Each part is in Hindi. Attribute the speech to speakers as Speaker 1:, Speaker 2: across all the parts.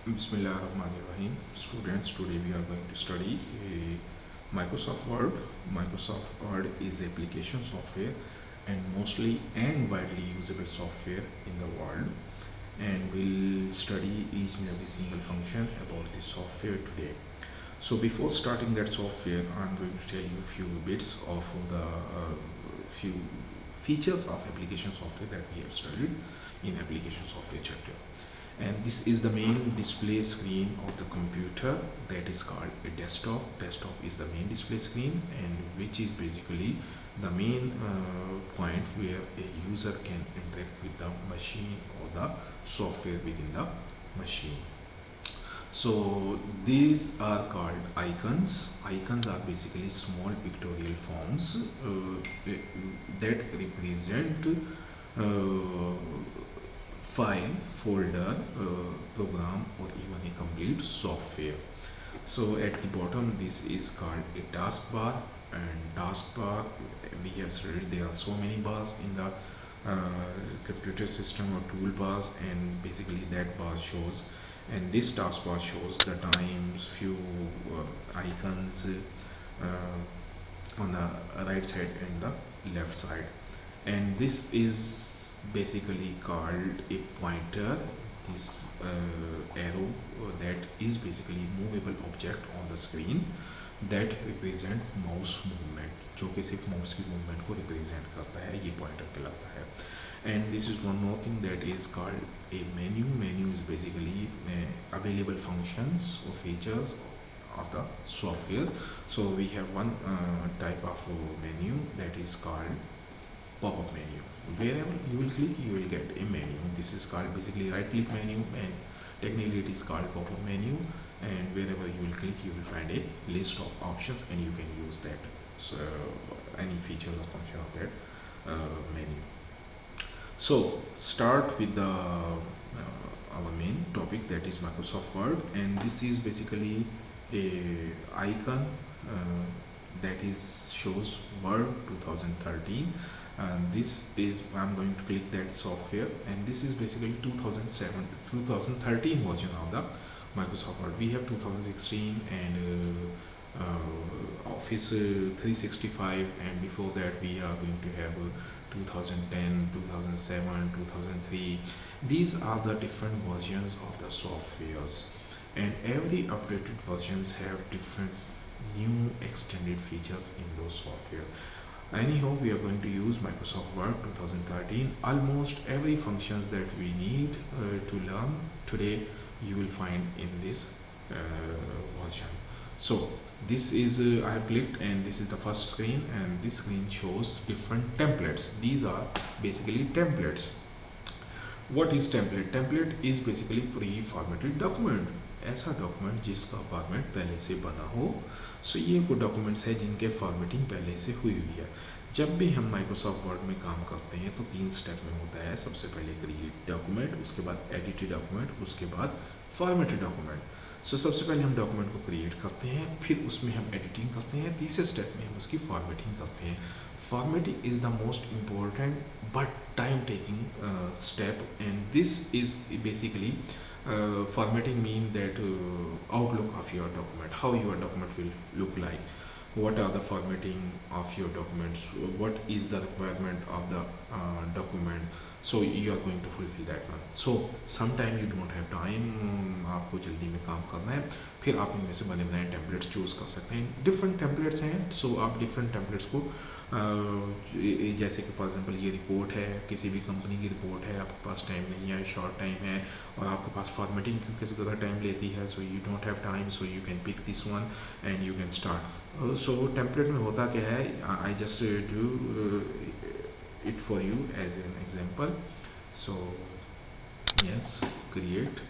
Speaker 1: Bismillahirrahmanirrahim. Students, today we are going to study Microsoft Word. Microsoft Word is application software and mostly and widely usable software in the world. And we'll study each and every single function about this software today. So before starting that software, I'm going to tell you a few bits of the few features of application software that we have studied in application software chapter. And this is the main display screen of the computer, that is called a desktop is the main display screen, and which is basically the main point where a user can interact with the machine or the software within the machine. So these are called icons. Icons are basically small pictorial forms that represent uh, file, folder, program, or even a complete software. So at the bottom, this is called a taskbar, and taskbar we have studied there are so many bars in the computer system or toolbars, and basically that bar shows, and this taskbar shows the times, few icons on the right side and the left side, and this is basically called a pointer. This arrow that is basically movable object on the screen that represent mouse movement, जो कि सिर्फ माउस की मूवमेंट को रिप्रेजेंट करता है, ये पॉइंटर कहलाता है. And this is one more thing that is called a menu. Menu is basically available functions or features of the software. So we have one type of menu that is called pop-up menu. Wherever you will click, you will get a menu. This is called basically right click menu, and technically it is called pop-up menu, and wherever you will click, you will find a list of options and you can use that, so any feature or function of that menu. So start with the our main topic, that is Microsoft Word, and this is basically a icon that is shows Word 2013, and this is I'm going to click that software, and this is basically 2013 version of the Microsoft Word. We have 2016 and Office 365, and before that we are going to have 2010, 2007, 2003. These are the different versions of the softwares, and every updated versions have different new extended features in those software. Anyhow, we are going to use Microsoft Word 2013. Almost every functions that we need to learn today, you will find in this version. So this is I have clicked, and this is the first screen, and this screen shows different templates. These are basically templates. What is template? Template is basically pre-formatted document, ऐसा डॉक्यूमेंट जिसका फॉर्मेट पहले से बना हो. सो ये वो डॉक्यूमेंट्स है जिनके फॉर्मेटिंग पहले से हुई हुई है. जब भी हम माइक्रोसॉफ्ट वर्ड में काम करते हैं तो 3 स्टेप में होता है. सबसे पहले क्रिएट डॉक्यूमेंट, उसके बाद एडिटेड डॉक्यूमेंट, उसके बाद फॉर्मेटेड डॉक्यूमेंट. सो सबसे पहले हम डॉक्यूमेंट को क्रिएट करते हैं, फिर उसमें हम एडिटिंग करते हैं, तीसरे स्टेप में हम उसकी फॉर्मेटिंग करते हैं. Formatting is the most important but time taking step, and this is basically formatting mean that outlook of your document, how your document will look like, what are the formatting of your documents, what is the requirement of the document. So you are going to fulfill that one. So sometime you don't have time, आपको जल्दी में काम करना है, फिर आप इनमें से बने बनाए टेम्पलेट्स चूज़ कर सकते हैं. डिफरेंट टेम्पलेट्स हैं, सो आप डिफरेंट टेम्पलेट्स को जैसे कि फॉर एग्जांपल ये रिपोर्ट है, किसी भी कंपनी की रिपोर्ट है, आपके पास टाइम नहीं है, शॉर्ट टाइम है, और आपके पास फॉर्मेटिंग क्योंकि ज़्यादा टाइम लेती है, so you don't have time, so you can pick this one and you can start. So template में होता क्या है, I just do it for you as an example. So yes, create.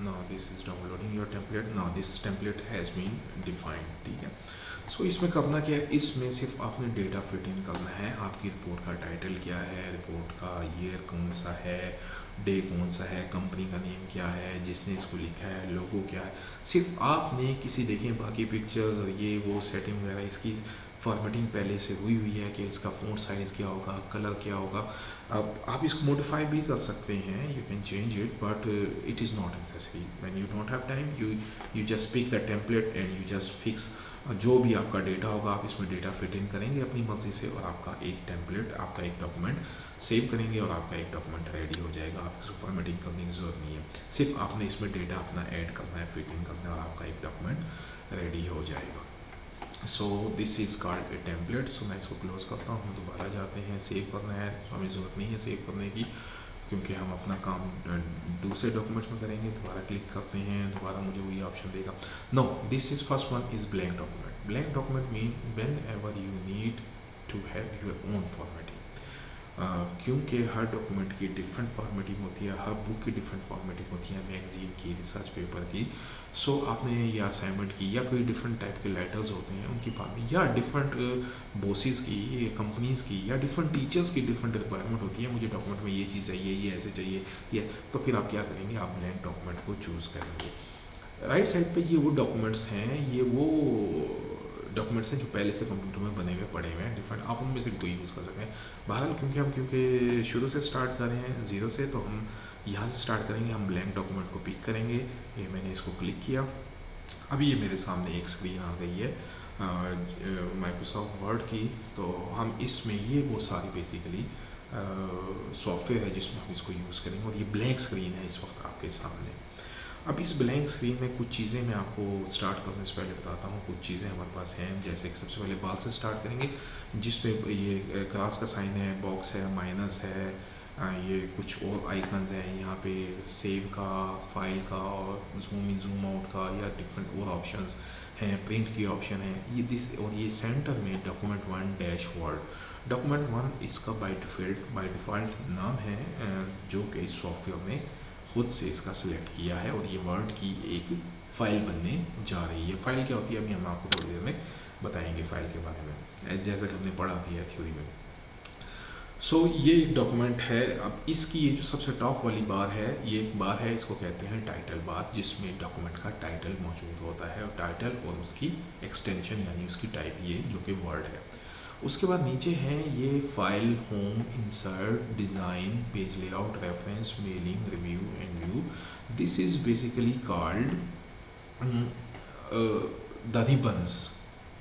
Speaker 1: Now this is downloading your template. Now this template has been defined. ठीक है. सो इसमें करना क्या है, इसमें सिर्फ आपने डेटा फिट इन करना है. आपकी रिपोर्ट का टाइटल क्या है, रिपोर्ट का ईयर कौन सा है, डे कौन सा है, कंपनी का नेम क्या है, जिसने इसको लिखा है, लोगो क्या है. सिर्फ आपने किसी देखें बाकी पिक्चर्स और ये वो सेटिंग वगैरह इसकी फॉर्मेटिंग पहले से हुई है कि इसका फ़ॉन्ट साइज़ क्या होगा, कलर क्या होगा। अब आप इसको मॉडिफाई भी कर सकते हैं, you can change it, but it is not necessary. When you don't have time, you just pick the template and you just fix जो भी आपका डेटा होगा, आप इसमें डेटा फिट इन करेंगे अपनी मर्ज़ी से, और आपका एक टेम्पलेट, आपका एक डॉक्यूमेंट सेव करेंगे और आपका एक डॉक्यूमेंट रेडी हो जाएगा। आपको इसको फॉर्मेटिंग करने की ज़रूरत नहीं है, सिर्फ आपने इसमें डेटा अपना ऐड करना है, फिट इन करना है, और आपका एक डॉक्यूमेंट रेडी हो जाएगा। So this is called a template. So मैं इसको क्लोज करता हूँ, दोबारा जाते हैं, सेव करना है तो हमें ज़रूरत नहीं है सेव करने की, क्योंकि हम अपना काम दूसरे डॉक्यूमेंट्स में करेंगे। दोबारा क्लिक करते हैं, दोबारा मुझे वही ऑप्शन देगा। No, this is first one is blank document. Blank document mean whenever you need to have your own formatting, क्योंकि हर डॉक्यूमेंट की डिफरेंट फॉर्मेटिंग होती है, हर बुक की डिफरेंट फॉर्मेटिंग होती है, मैगजीन की, रिसर्च पेपर की। सो आपने या असाइनमेंट की या कोई डिफरेंट टाइप के लेटर्स होते हैं उनकी फॉर्मेटिंग, या डिफरेंट बॉसेस की, कंपनीज़ की, या डिफरेंट टीचर्स की डिफरेंट रिक्वायरमेंट होती है, मुझे डॉक्यूमेंट में ये चीज़ चाहिए, ये ऐसे चाहिए, ये, तो फिर आप क्या करेंगे, आप ब्लैंक डॉक्यूमेंट को चूज़ करेंगे। राइट साइड पे ये वो डॉक्यूमेंट्स हैं, ये वो डॉक्यूमेंट्स हैं जो पहले से कंप्यूटर में बने हुए पड़े हुए हैं डिफरेंट, आप उनमें से कोई यूज़ कर सकते हैं। बहरहाल क्योंकि शुरू से स्टार्ट कर रहे हैं ज़ीरो से, तो हम यहाँ से स्टार्ट करेंगे, हम ब्लैंक डॉक्यूमेंट को पिक करेंगे। ये मैंने इसको क्लिक किया, अभी ये मेरे सामने एक स्क्रीन आ गई है माइक्रोसॉफ्ट वर्ड की। तो हम इसमें ये वो सारी बेसिकली सॉफ्टवेयर है जिसमें हम इसको यूज़ करेंगे, और ये ब्लैंक स्क्रीन है इस वक्त आपके सामने। अब इस ब्लैंक स्क्रीन में कुछ चीज़ें मैं आपको स्टार्ट करने से पहले बताता हूँ। कुछ चीज़ें हमारे पास हैं, जैसे कि सबसे पहले बात से स्टार्ट करेंगे, जिसमें ये क्रॉस का साइन है, बॉक्स है, माइनस है, ये कुछ और आइकन्स हैं यहाँ पे, सेव का, फाइल का, और जूम इन जूम आउट का, या डिफरेंट और ऑप्शंस हैं, प्रिंट की ऑप्शन है, ये दिस, और ये सेंटर में document one dashboard. Document one इसका बाय डिफ़ॉल्ट नाम है, जो कि इस सॉफ्टवेयर में खुद से इसका सिलेक्ट किया है, और ये वर्ड की एक फ़ाइल बनने जा रही है। फ़ाइल क्या होती है अभी हम आपको थोड़ी देर में बताएंगे फ़ाइल के बारे में, जैसा कि हमने पढ़ा भी है थ्योरी में। सो ये एक डॉक्यूमेंट है। अब इसकी ये जो सबसे टॉप वाली बार है, ये एक बार है, इसको कहते हैं टाइटल बार, जिसमें डॉक्यूमेंट का टाइटल मौजूद होता है, और टाइटल और उसकी एक्सटेंशन यानी उसकी टाइप, ये जो कि वर्ड है। उसके बाद नीचे हैं ये file, home, insert, design, page layout, reference, mailing, review and view. This is basically called the ribbons.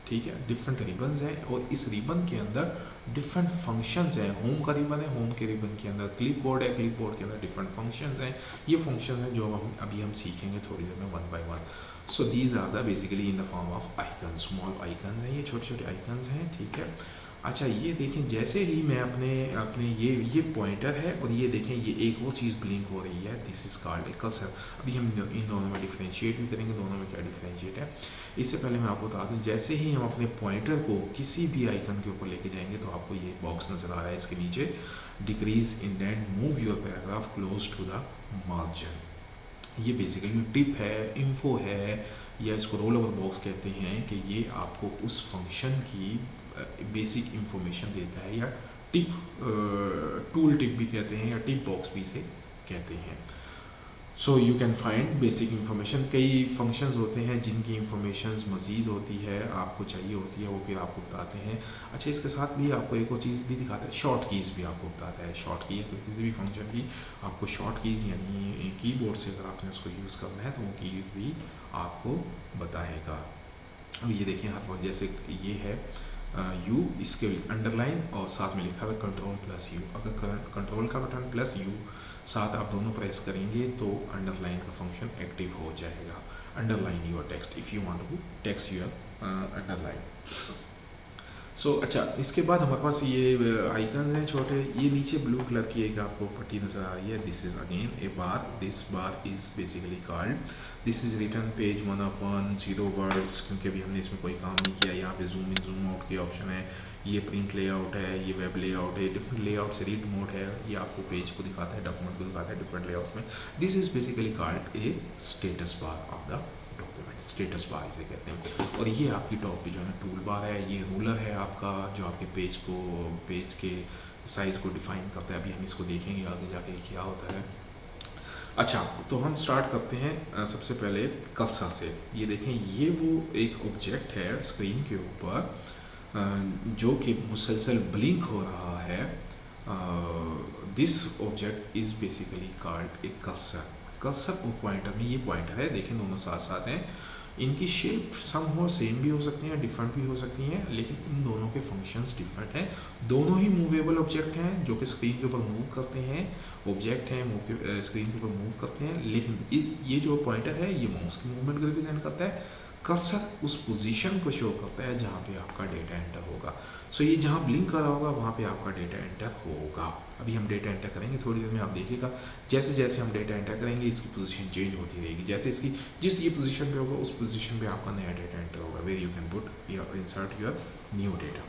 Speaker 1: ठीक है, डिफरेंट रिबन्स हैं, और इस रिबन के अंदर डिफरेंट फंक्शंस हैं। होम का रिबन है, होम के रिबन के अंदर क्लिप बोर्ड है, क्लिप बोर्ड के अंदर डिफरेंट फंक्शंस हैं। ये फंक्शन हैं जो हम अभी सीखेंगे थोड़ी देर में one by one. So these are the basically in the form of icon, small icon हैं, ये छोटे छोटे आइकन्स हैं। ठीक है, अच्छा ये देखें, जैसे ही मैं अपने ये पॉइंटर है, और ये देखें ये एक वो चीज़ ब्लिंक हो रही है, this is called A cursor. अभी हम इन दोनों में डिफ्रेंशिएट भी करेंगे, दोनों में क्या डिफ्रेंशिएट है। इससे पहले मैं आपको बता दूं, जैसे ही हम अपने पॉइंटर को किसी भी आइकन के ऊपर लेके जाएंगे, तो आपको ये बॉक्स नज़र आ रहा है, इसके नीचे decrease indent, move your paragraph close to the margin. ये बेसिकली टिप है, इन्फो है, या इसको रोल ओवर बॉक्स कहते हैं, कि ये आपको उस फंक्शन की बेसिक इंफॉर्मेशन देता है, या टिप, टूल टिप भी कहते हैं, या टिप बॉक्स भी इसे कहते हैं। सो you can find basic information. कई फंक्शंस होते हैं जिनकी इंफॉर्मेशन मज़ीद होती है, आपको चाहिए होती है, वो फिर आपको बताते हैं। अच्छा, इसके साथ भी आपको एक और चीज़ भी दिखाता है, शॉर्ट कीज़ भी आपको बताता है। शॉर्ट की तो किसी भी फंक्शन की आपको शॉर्ट कीज़ यानी कीबोर्ड से अगर आपने उसको यूज़ करना है, तो वो की भी आपको बताएगा। अब ये देखें हर वक्त, जैसे ये है यू, इसके अंडरलाइन और साथ में लिखा हुआ कंट्रोल प्लस यू। अगर कंट्रोल का बटन प्लस यू साथ आप दोनों प्रेस करेंगे, तो अंडरलाइन का फंक्शन एक्टिव हो जाएगा। Underline your text if you want to text your underline. So अच्छा, इसके बाद हमारे पास ये आइकन्स हैं छोटे। ये नीचे ब्लू कलर की एक आपको पट्टी नज़र आ रही है, this is again A bar. This bar is basically called, this is return page 1 of 1, 0 words, क्योंकि अभी हमने इसमें कोई काम नहीं किया। यहाँ पे जूम इन जूम आउट के ऑप्शन है, ये प्रिंट लेआउट है, ये वेब लेआउट है, डिफरेंट लेआउट से रीड मोड है, ये आपको पेज को दिखाता है, डॉक्यूमेंट को दिखाता है डिफरेंट लेआउट्स में। This is basically called a status bar of the document, status bar इसे कहते हैं। और ये आपकी टॉप पे जो है टूल बार है, ये रूलर है आपका, जो आपके पेज के साइज़ को डिफाइन करता है। अभी हम इसको देखेंगे आगे जाके क्या होता है। अच्छा, तो हम स्टार्ट करते हैं सबसे पहले कर्सर से। ये देखें, ये वो एक ऑब्जेक्ट है स्क्रीन के ऊपर जो कि मुसलसल ब्लिंक हो रहा है, this object is basically called a cursor. Cursor और पॉइंटर में, ये पॉइंटर है, देखें दोनों साथ साथ हैं, इनकी शेप सम हो सेम भी हो सकती हैं, डिफरेंट भी हो सकती हैं, लेकिन इन दोनों के फंक्शंस डिफरेंट हैं। दोनों ही मूवेबल ऑब्जेक्ट हैं जो कि स्क्रीन के ऊपर मूव करते हैं, ऑब्जेक्ट हैं स्क्रीन के ऊपर मूव करते हैं, लेकिन ये जो पॉइंटर है ये माउस की मूवमेंट को रिप्रेजेंट करता है। कर्सर उस पोजीशन को शो करता है जहाँ पे आपका डेटा एंटर होगा। सो ये जहाँ ब्लिंक कर रहा होगा वहाँ पे आपका डेटा एंटर होगा। अभी हम डेटा एंटर करेंगे, थोड़ी देर में आप देखिएगा जैसे जैसे हम डेटा एंटर करेंगे इसकी पोजीशन चेंज होती रहेगी। जैसे इसकी जिस ये पोजीशन पे होगा उस पोजीशन पे आपका नया डेटा एंटर होगा, where you can put your insert your new data.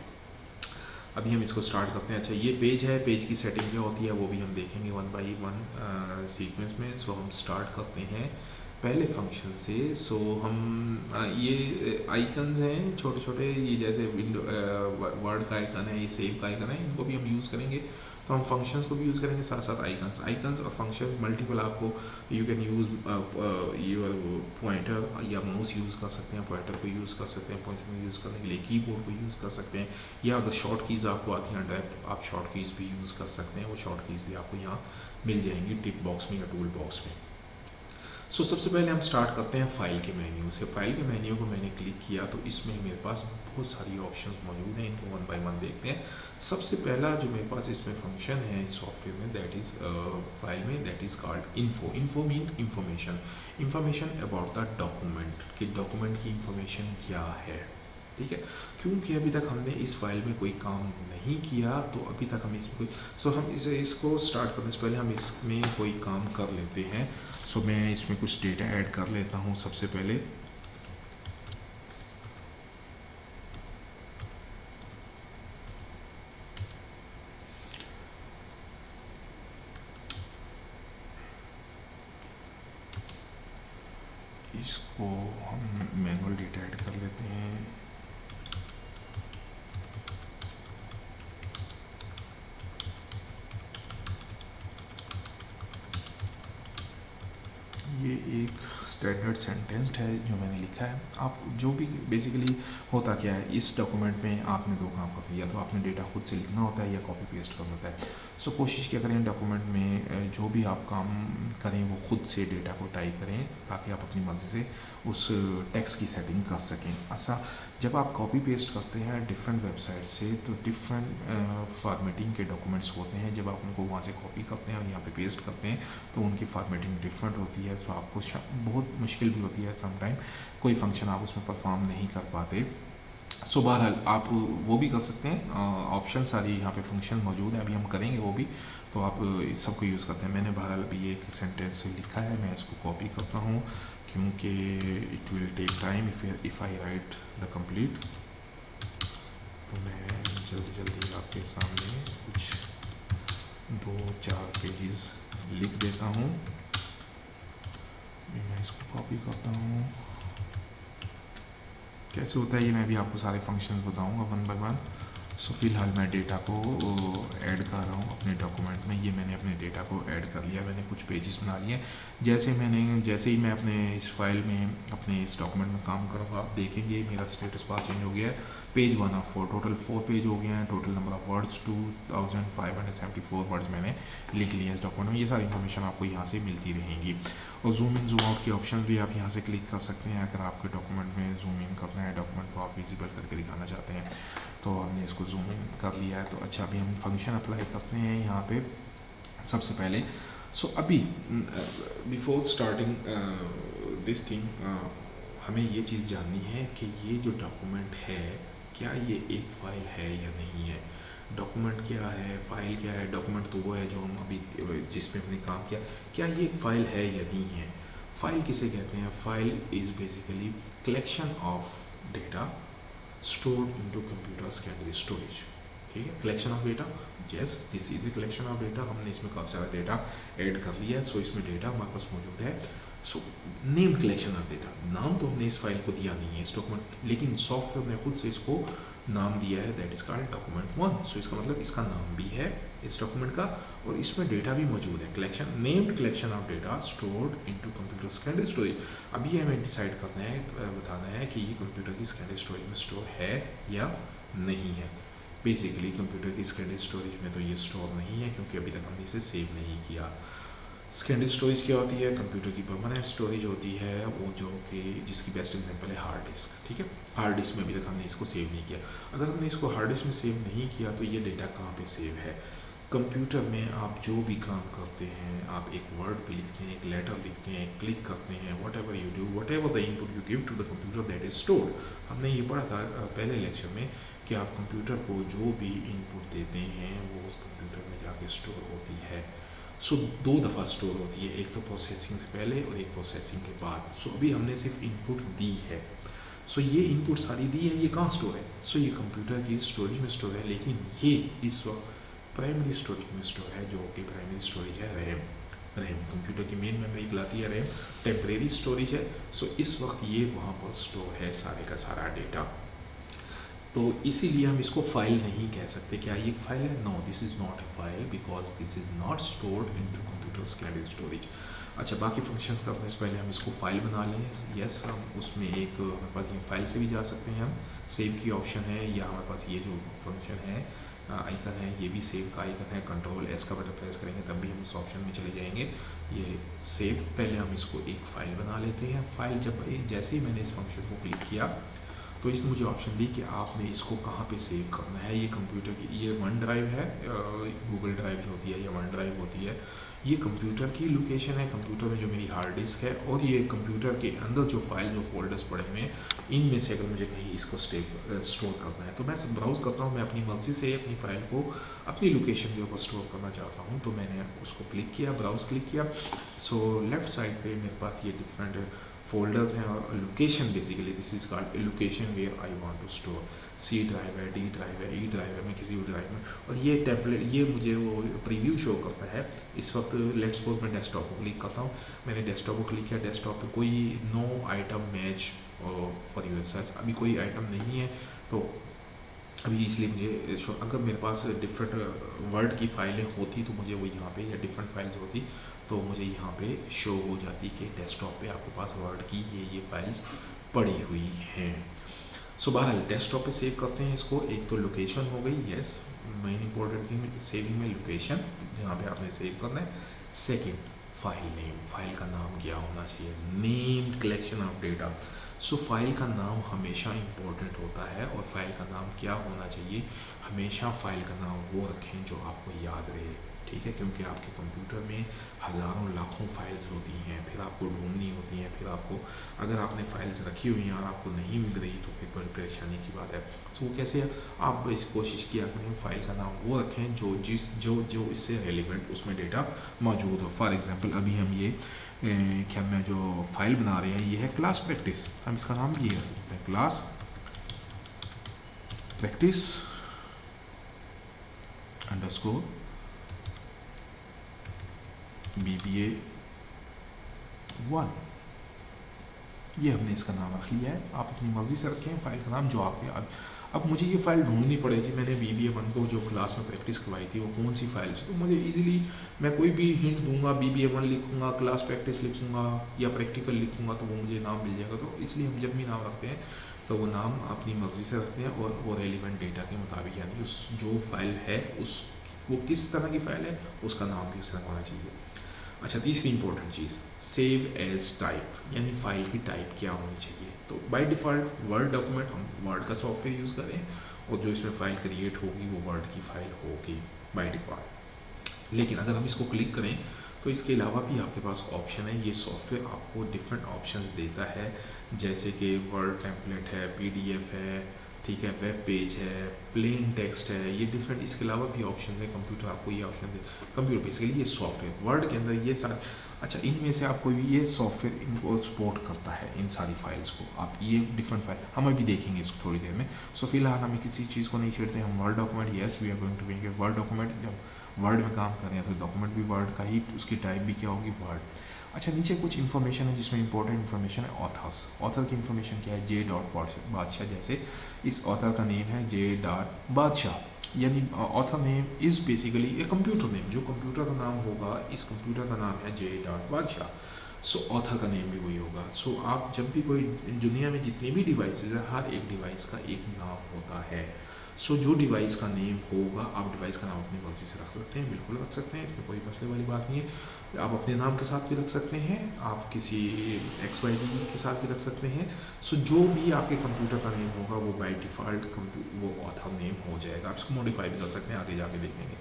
Speaker 1: अभी हम इसको स्टार्ट करते हैं। अच्छा, ये पेज है, पेज की सेटिंग क्या होती है वो भी हम देखेंगे वन बाई वन सीक्वेंस में। सो हम स्टार्ट करते हैं पहले फंक्शन से। सो हम ये आइकन्स हैं छोटे छोटे, ये जैसे विंडो वर्ड का आइकन है, ये सेव का आइकन है, इनको भी हम यूज़ करेंगे। तो हम फंक्शंस को भी यूज़ करेंगे साथ साथ आइकन्स और फंक्शंस मल्टीपल। आपको you can use your pointer या माउस यूज़ कर सकते हैं, पॉइंटर को यूज़ कर सकते हैं, फंक्शन को यूज़ करने के लिए कीबोर्ड को यूज़ कर सकते हैं, या अगर शॉर्ट कीज़ आपको आती हैं डायरेक्ट आप शॉर्ट कीज़ भी यूज़ कर सकते हैं। वो शॉर्ट कीज़ भी आपको यहाँ मिल जाएंगी टिक बॉक्स में या टूल बॉक्स में। सो सबसे पहले हम स्टार्ट करते हैं फाइल के मेन्यू से। फाइल के मेन्यू को मैंने क्लिक किया तो इसमें मेरे पास बहुत सारी ऑप्शंस मौजूद हैं, इनको वन बाय वन देखते हैं। सबसे पहला जो मेरे पास इसमें फंक्शन है इस सॉफ्टवेयर में, दैट इज़ फाइल में, that is called info. Info mean information about the document, कि डॉक्यूमेंट की इंफॉर्मेशन क्या है। ठीक है, क्योंकि अभी तक हमने इस फाइल में कोई काम नहीं किया तो अभी तक हम इसमें कोई हम इसको स्टार्ट करने से पहले हम इसमें कोई काम कर लेते हैं। सो मैं इसमें कुछ डेटा ऐड कर लेता हूँ सबसे पहले। इसको हम मैनुअल डेटा ऐड कर लेते हैं। ये एक स्टैंडर्ड सेंटेंस है जो मैंने लिखा है। आप जो भी बेसिकली होता क्या है, इस डॉक्यूमेंट में आपने दो काम कर लिया, तो आपने डेटा खुद से लिखना होता है या कॉपी पेस्ट करना होता है। सो कोशिश क्या करें डॉक्यूमेंट में जो भी आप काम करें वो खुद से डेटा को टाइप करें ताकि आप अपनी मर्ज़ी से उस टेक्स्ट की सेटिंग कर सकें। ऐसा जब आप कॉपी पेस्ट करते हैं डिफरेंट वेबसाइट से तो डिफरेंट फॉर्मेटिंग के डॉक्यूमेंट्स होते हैं। जब आप उनको वहाँ से कॉपी करते हैं और यहाँ पे पेस्ट करते हैं तो उनकी फॉर्मेटिंग डिफरेंट होती है। तो आपको बहुत मुश्किल भी होती है, समटाइम कोई फंक्शन आप उसमें परफॉर्म नहीं कर पाते। सो बहरहाल आप वो भी कर सकते हैं, ऑप्शन सारी यहाँ पे फंक्शन मौजूद है, अभी हम करेंगे वो भी। तो आप इस सबको यूज़ करते हैं। मैंने बहरहाल अभी एक सेंटेंस लिखा है, मैं इसको कॉपी करता हूँ क्योंकि it will take time if I write the complete. तो मैं जल्दी जल्दी आपके सामने कुछ 2-4 पेजेस लिख देता हूँ। मैं इसको कॉपी करता हूँ। कैसे होता है ये मैं भी आपको सारे फंक्शंस बताऊँगा वन बाय वन। सो फिलहाल मैं डेटा को ऐड कर रहा हूँ अपने डॉक्यूमेंट में। ये मैंने अपने डेटा को ऐड कर लिया, मैंने कुछ पेजेस बना लिए। जैसे ही मैं अपने इस फाइल में अपने इस डॉक्यूमेंट में काम करूँगा आप देखेंगे मेरा स्टेटस बार चेंज हो गया है। पेज 1 ऑफ 4, टोटल 4 पेज हो गए हैं। Total number of words 2574 words मैंने लिख लिए इस डॉक्यूमेंट में। ये सारी इन्फॉर्मेशन आपको यहाँ से मिलती रहेंगी। और जूम इन जूम आउट के ऑप्शन भी आप यहाँ से क्लिक कर सकते हैं अगर आपके डॉक्यूमेंट में जूम इन करना है, डॉक्यूमेंट को आप विजिबल करके दिखाना चाहते हैं। तो हमने इसको जूम इन कर लिया है। तो अच्छा, अभी हम फंक्शन अप्लाई करते हैं यहाँ पे सबसे पहले। सो अभी बिफोर स्टार्टिंग दिस थिंग हमें ये चीज़ जाननी है कि ये जो डॉक्यूमेंट है क्या ये एक फ़ाइल है या नहीं है। डॉक्यूमेंट क्या है, फ़ाइल क्या है। डॉक्यूमेंट तो वो है जो हम अभी जिसमें हमने काम किया, क्या ये एक फ़ाइल है या नहीं है। फ़ाइल किसे कहते हैं? File is basically collection of data stored into computer secondary storage। ठीक है, collection of data, yes this is a collection of data. हमने इसमें काफ़ी सारा डेटा ऐड कर लिया है। सो इसमें डेटा हमारे पास मौजूद है। सो नेम्ड कलेक्शन ऑफ डेटा, नाम तो हमने इस फाइल को दिया नहीं है इस डॉक्यूमेंट, लेकिन सॉफ्टवेयर ने खुद से इसको नाम दिया है, दैट इज कॉल्ड डॉक्यूमेंट 1। सो इसका मतलब इसका नाम भी है इस डॉक्यूमेंट का और इसमें डेटा भी मौजूद है, collection named collection of data stored into computer secondary storage. अभी हमें डिसाइड करना है, बताना है कि ये कंप्यूटर की सेकेंडरी स्टोरेज में स्टोर है या नहीं है। बेसिकली कंप्यूटर की सेकेंडरी स्टोरेज में तो ये स्टोर नहीं है क्योंकि अभी तक हमने इसे सेव नहीं किया। सेकेंडरी स्टोरेज क्या होती है? कंप्यूटर की परमानेंट स्टोरेज होती है, वो जो कि जिसकी बेस्ट एग्जांपल है हार्ड डिस्क। ठीक है, हार्ड डिस्क में अभी तक हमने इसको सेव नहीं किया। अगर हमने इसको हार्ड डिस्क में सेव नहीं किया तो ये डेटा कहाँ पे सेव है? कंप्यूटर में आप जो भी काम करते हैं, आप एक वर्ड पे लिखते हैं, एक लेटर लिखते हैं, क्लिक करते हैं, whatever you do, whatever the input you give to the computer that is stored. हमने ये पढ़ा था पहले लेक्चर में कि आप कंप्यूटर को जो भी इनपुट देते हैं वो उस कंप्यूटर में जाके स्टोर होती है। सो दो दफ़ा स्टोर होती है, एक तो प्रोसेसिंग से पहले और एक प्रोसेसिंग के बाद। सो अभी हमने सिर्फ इनपुट दी है। सो ये इनपुट सारी दी है, ये कहाँ स्टोर है? सो ये कंप्यूटर की स्टोरेज में स्टोर है, लेकिन ये इस वक्त प्राइमरी स्टोरेज में स्टोर है, जो कि प्राइमरी स्टोरेज है रैम। रैम कंप्यूटर की मेन मेमोरी कहलाती है रैम, टेम्परेरी स्टोरेज है। सो इस वक्त ये वहाँ पर स्टोर है सारे का सारा डेटा। तो इसीलिए हम इसको फाइल नहीं कह सकते। क्या ये एक फाइल है? No, this is not a file because this is not stored into computer secondary storage. अच्छा, बाकी फंक्शंस करने से पहले हम इसको फाइल बना लें। यस, हम उसमें एक हमारे पास ये फाइल से भी जा सकते हैं, हम सेव की ऑप्शन है, या हमारे पास ये जो फंक्शन है आइकन है, ये भी सेव का आइकन है। कंट्रोल एस का बटन प्रेस करेंगे तब भी हम उस ऑप्शन में चले जाएंगे। ये सेव, पहले हम इसको एक फ़ाइल बना लेते हैं। फाइल जब जैसे ही मैंने इस फंक्शन को क्लिक किया तो इसने मुझे ऑप्शन दी कि आपने इसको कहाँ पे सेव करना है। ये कंप्यूटर की ये वन ड्राइव है, गूगल ड्राइव जो होती है या वन ड्राइव होती है, ये कंप्यूटर की लोकेशन है, कंप्यूटर में जो मेरी हार्ड डिस्क है, और ये कंप्यूटर के अंदर जो फाइल जो फोल्डर्स पड़े हुए हैं, इनमें से अगर मुझे कहीं इसको स्टोर करना है तो मैं ब्राउज़ करता हूँ। मैं अपनी मर्ज़ी से अपनी फ़ाइल को अपनी लोकेशन के ऊपर स्टोर करना चाहता हूँ, तो मैंने उसको क्लिक किया, ब्राउज़ क्लिक किया। सो लेफ़्ट साइड पे मेरे पास ये डिफरेंट फोल्डर्स हैं और location, basically this is called location where I want to store. C drive है, डी ड्राइव है, ई ड्राइव है, मैं किसी भी ड्राइव में, और ये टेम्पलेट ये मुझे वो प्रीव्यू शो करता है। इस वक्त लेट्स सपोज मैं डेस्कटॉप को क्लिक करता हूँ, मैंने डेस्कटॉप को क्लिक किया, डेस्कटॉप पे कोई no item match for your search, अभी कोई आइटम नहीं है। तो अभी इसलिए मुझे अगर मेरे पास डिफरेंट वर्ड की फाइलें होती तो मुझे वो यहाँ पे, या डिफरेंट फाइल्स होती तो मुझे यहाँ पे शो हो जाती कि डेस्कटॉप पे आपके पास वर्ड की ये फाइल्स पड़ी हुई हैं। सो बहरहाल डेस्कटॉप पे सेव करते हैं इसको। एक तो लोकेशन हो गई, yes, main important thing saving में लोकेशन जहाँ पे आपने सेव करना है। सेकेंड, फाइल नेम, फाइल का नाम क्या होना चाहिए? Named collection of data. So file का नाम हमेशा इम्पोर्टेंट होता है, और फाइल का नाम क्या होना चाहिए? हमेशा फाइल का नाम वो रखें जो आपको याद रहे। ठीक है, क्योंकि आपके कंप्यूटर में हज़ारों लाखों फाइल्स होती हैं, फिर आपको ढूंढनी होती हैं, फिर आपको अगर आपने फाइल्स रखी हुई हैं और आपको नहीं मिल रही तो फिर बड़ी परेशानी की बात है। तो वो कैसे? आप इस कोशिश किया करें फाइल का नाम वो रखें जो जो इससे रेलिवेंट उसमें डेटा मौजूद हो। फॉर एग्जांपल अभी हम ये क्या मैं जो फाइल बना रहे हैं ये है क्लास प्रैक्टिस, हम इसका नाम ये रख सकते हैं क्लास प्रैक्टिस अंडरस्कोर BBA 1। ये हमने इसका नाम रख लिया है। आप अपनी मर्ज़ी से रखें फाइल का नाम जो आपके। अब मुझे ये फ़ाइल ढूंढनी पड़ेगी। मैंने BBA 1 को जो क्लास में प्रैक्टिस करवाई थी वो कौन सी फाइल थी, तो मुझे इजीली मैं कोई भी हिंट दूंगा, BBA 1 लिखूंगा, क्लास प्रैक्टिस लिखूंगा या प्रैक्टिकल लिखूंगा तो वो मुझे नाम मिल जाएगा। तो इसलिए हम जब भी नाम रखते हैं तो वो नाम अपनी मर्ज़ी से रखते हैं, और वो रेलिवेंट डेटा के मुताबिक, यानी उस जो फाइल है उस वो किस तरह की फ़ाइल है उसका नाम भी उस तरह होना चाहिए। अच्छा, तीसरी इंपॉर्टेंट चीज़, सेव एज टाइप, यानी फाइल की टाइप क्या होनी चाहिए। तो बाय डिफ़ॉल्ट वर्ड डॉक्यूमेंट, हम वर्ड का सॉफ्टवेयर यूज़ करें और जो इसमें फ़ाइल क्रिएट होगी वो वर्ड की फ़ाइल होगी बाय डिफ़ॉल्ट। लेकिन अगर हम इसको क्लिक करें तो इसके अलावा भी आपके पास ऑप्शन है। ये सॉफ्टवेयर आपको डिफरेंट ऑप्शंस देता है, जैसे कि वर्ड टेम्पलेट है, PDF है, ठीक है, वेब पेज है, प्लेन टेक्स्ट है, ये डिफरेंट। इसके अलावा भी ऑप्शन है, कंप्यूटर आपको ये ऑप्शन दे। कंप्यूटर बेसिकली ये सॉफ्टवेयर वर्ड के अंदर ये सारे, अच्छा इनमें से आपको ये सॉफ्टवेयर इनको सपोर्ट करता है, इन सारी फाइल्स को। आप ये डिफरेंट फाइल हम अभी देखेंगे इसको थोड़ी देर में। सो फिलहाल हमें किसी चीज़ को नहीं छेड़ते, हम word document, yes we are going to make a word document. जब वर्ड में काम कर रहे हैं तो डॉक्यूमेंट भी वर्ड का ही, उसकी टाइप भी क्या होगी, वर्ड। अच्छा, नीचे कुछ इन्फॉर्मेशन है जिसमें इंपॉर्टेंट इन्फॉर्मेशन है ऑथर्स। ऑथर की इन्फॉर्मेशन क्या है? J. जैसे इस ऑथर का नेम है J. यानी author name is basically a computer name. जो कंप्यूटर का नाम होगा, इस कंप्यूटर का नाम है J. सो ऑथर का नेम भी वही होगा। सो आप जब भी कोई दुनिया में जितनी भी डिवाइसेज है, हर एक डिवाइस का एक नाम होता है। सो जो डिवाइस का नेम होगा, आप डिवाइस का नाम अपनी मर्जी से रख सकते हैं, बिल्कुल रख सकते हैं, इसमें कोई मसले वाली बात नहीं है। आप अपने नाम के साथ भी रख सकते हैं, आप किसी XYZ के साथ भी रख सकते हैं। सो जो भी आपके कंप्यूटर का नेम होगा वो बाय डिफ़ॉल्ट वो ऑथर नेम हो जाएगा। आप इसको मॉडिफाई भी कर सकते हैं, आगे जाके देखेंगे।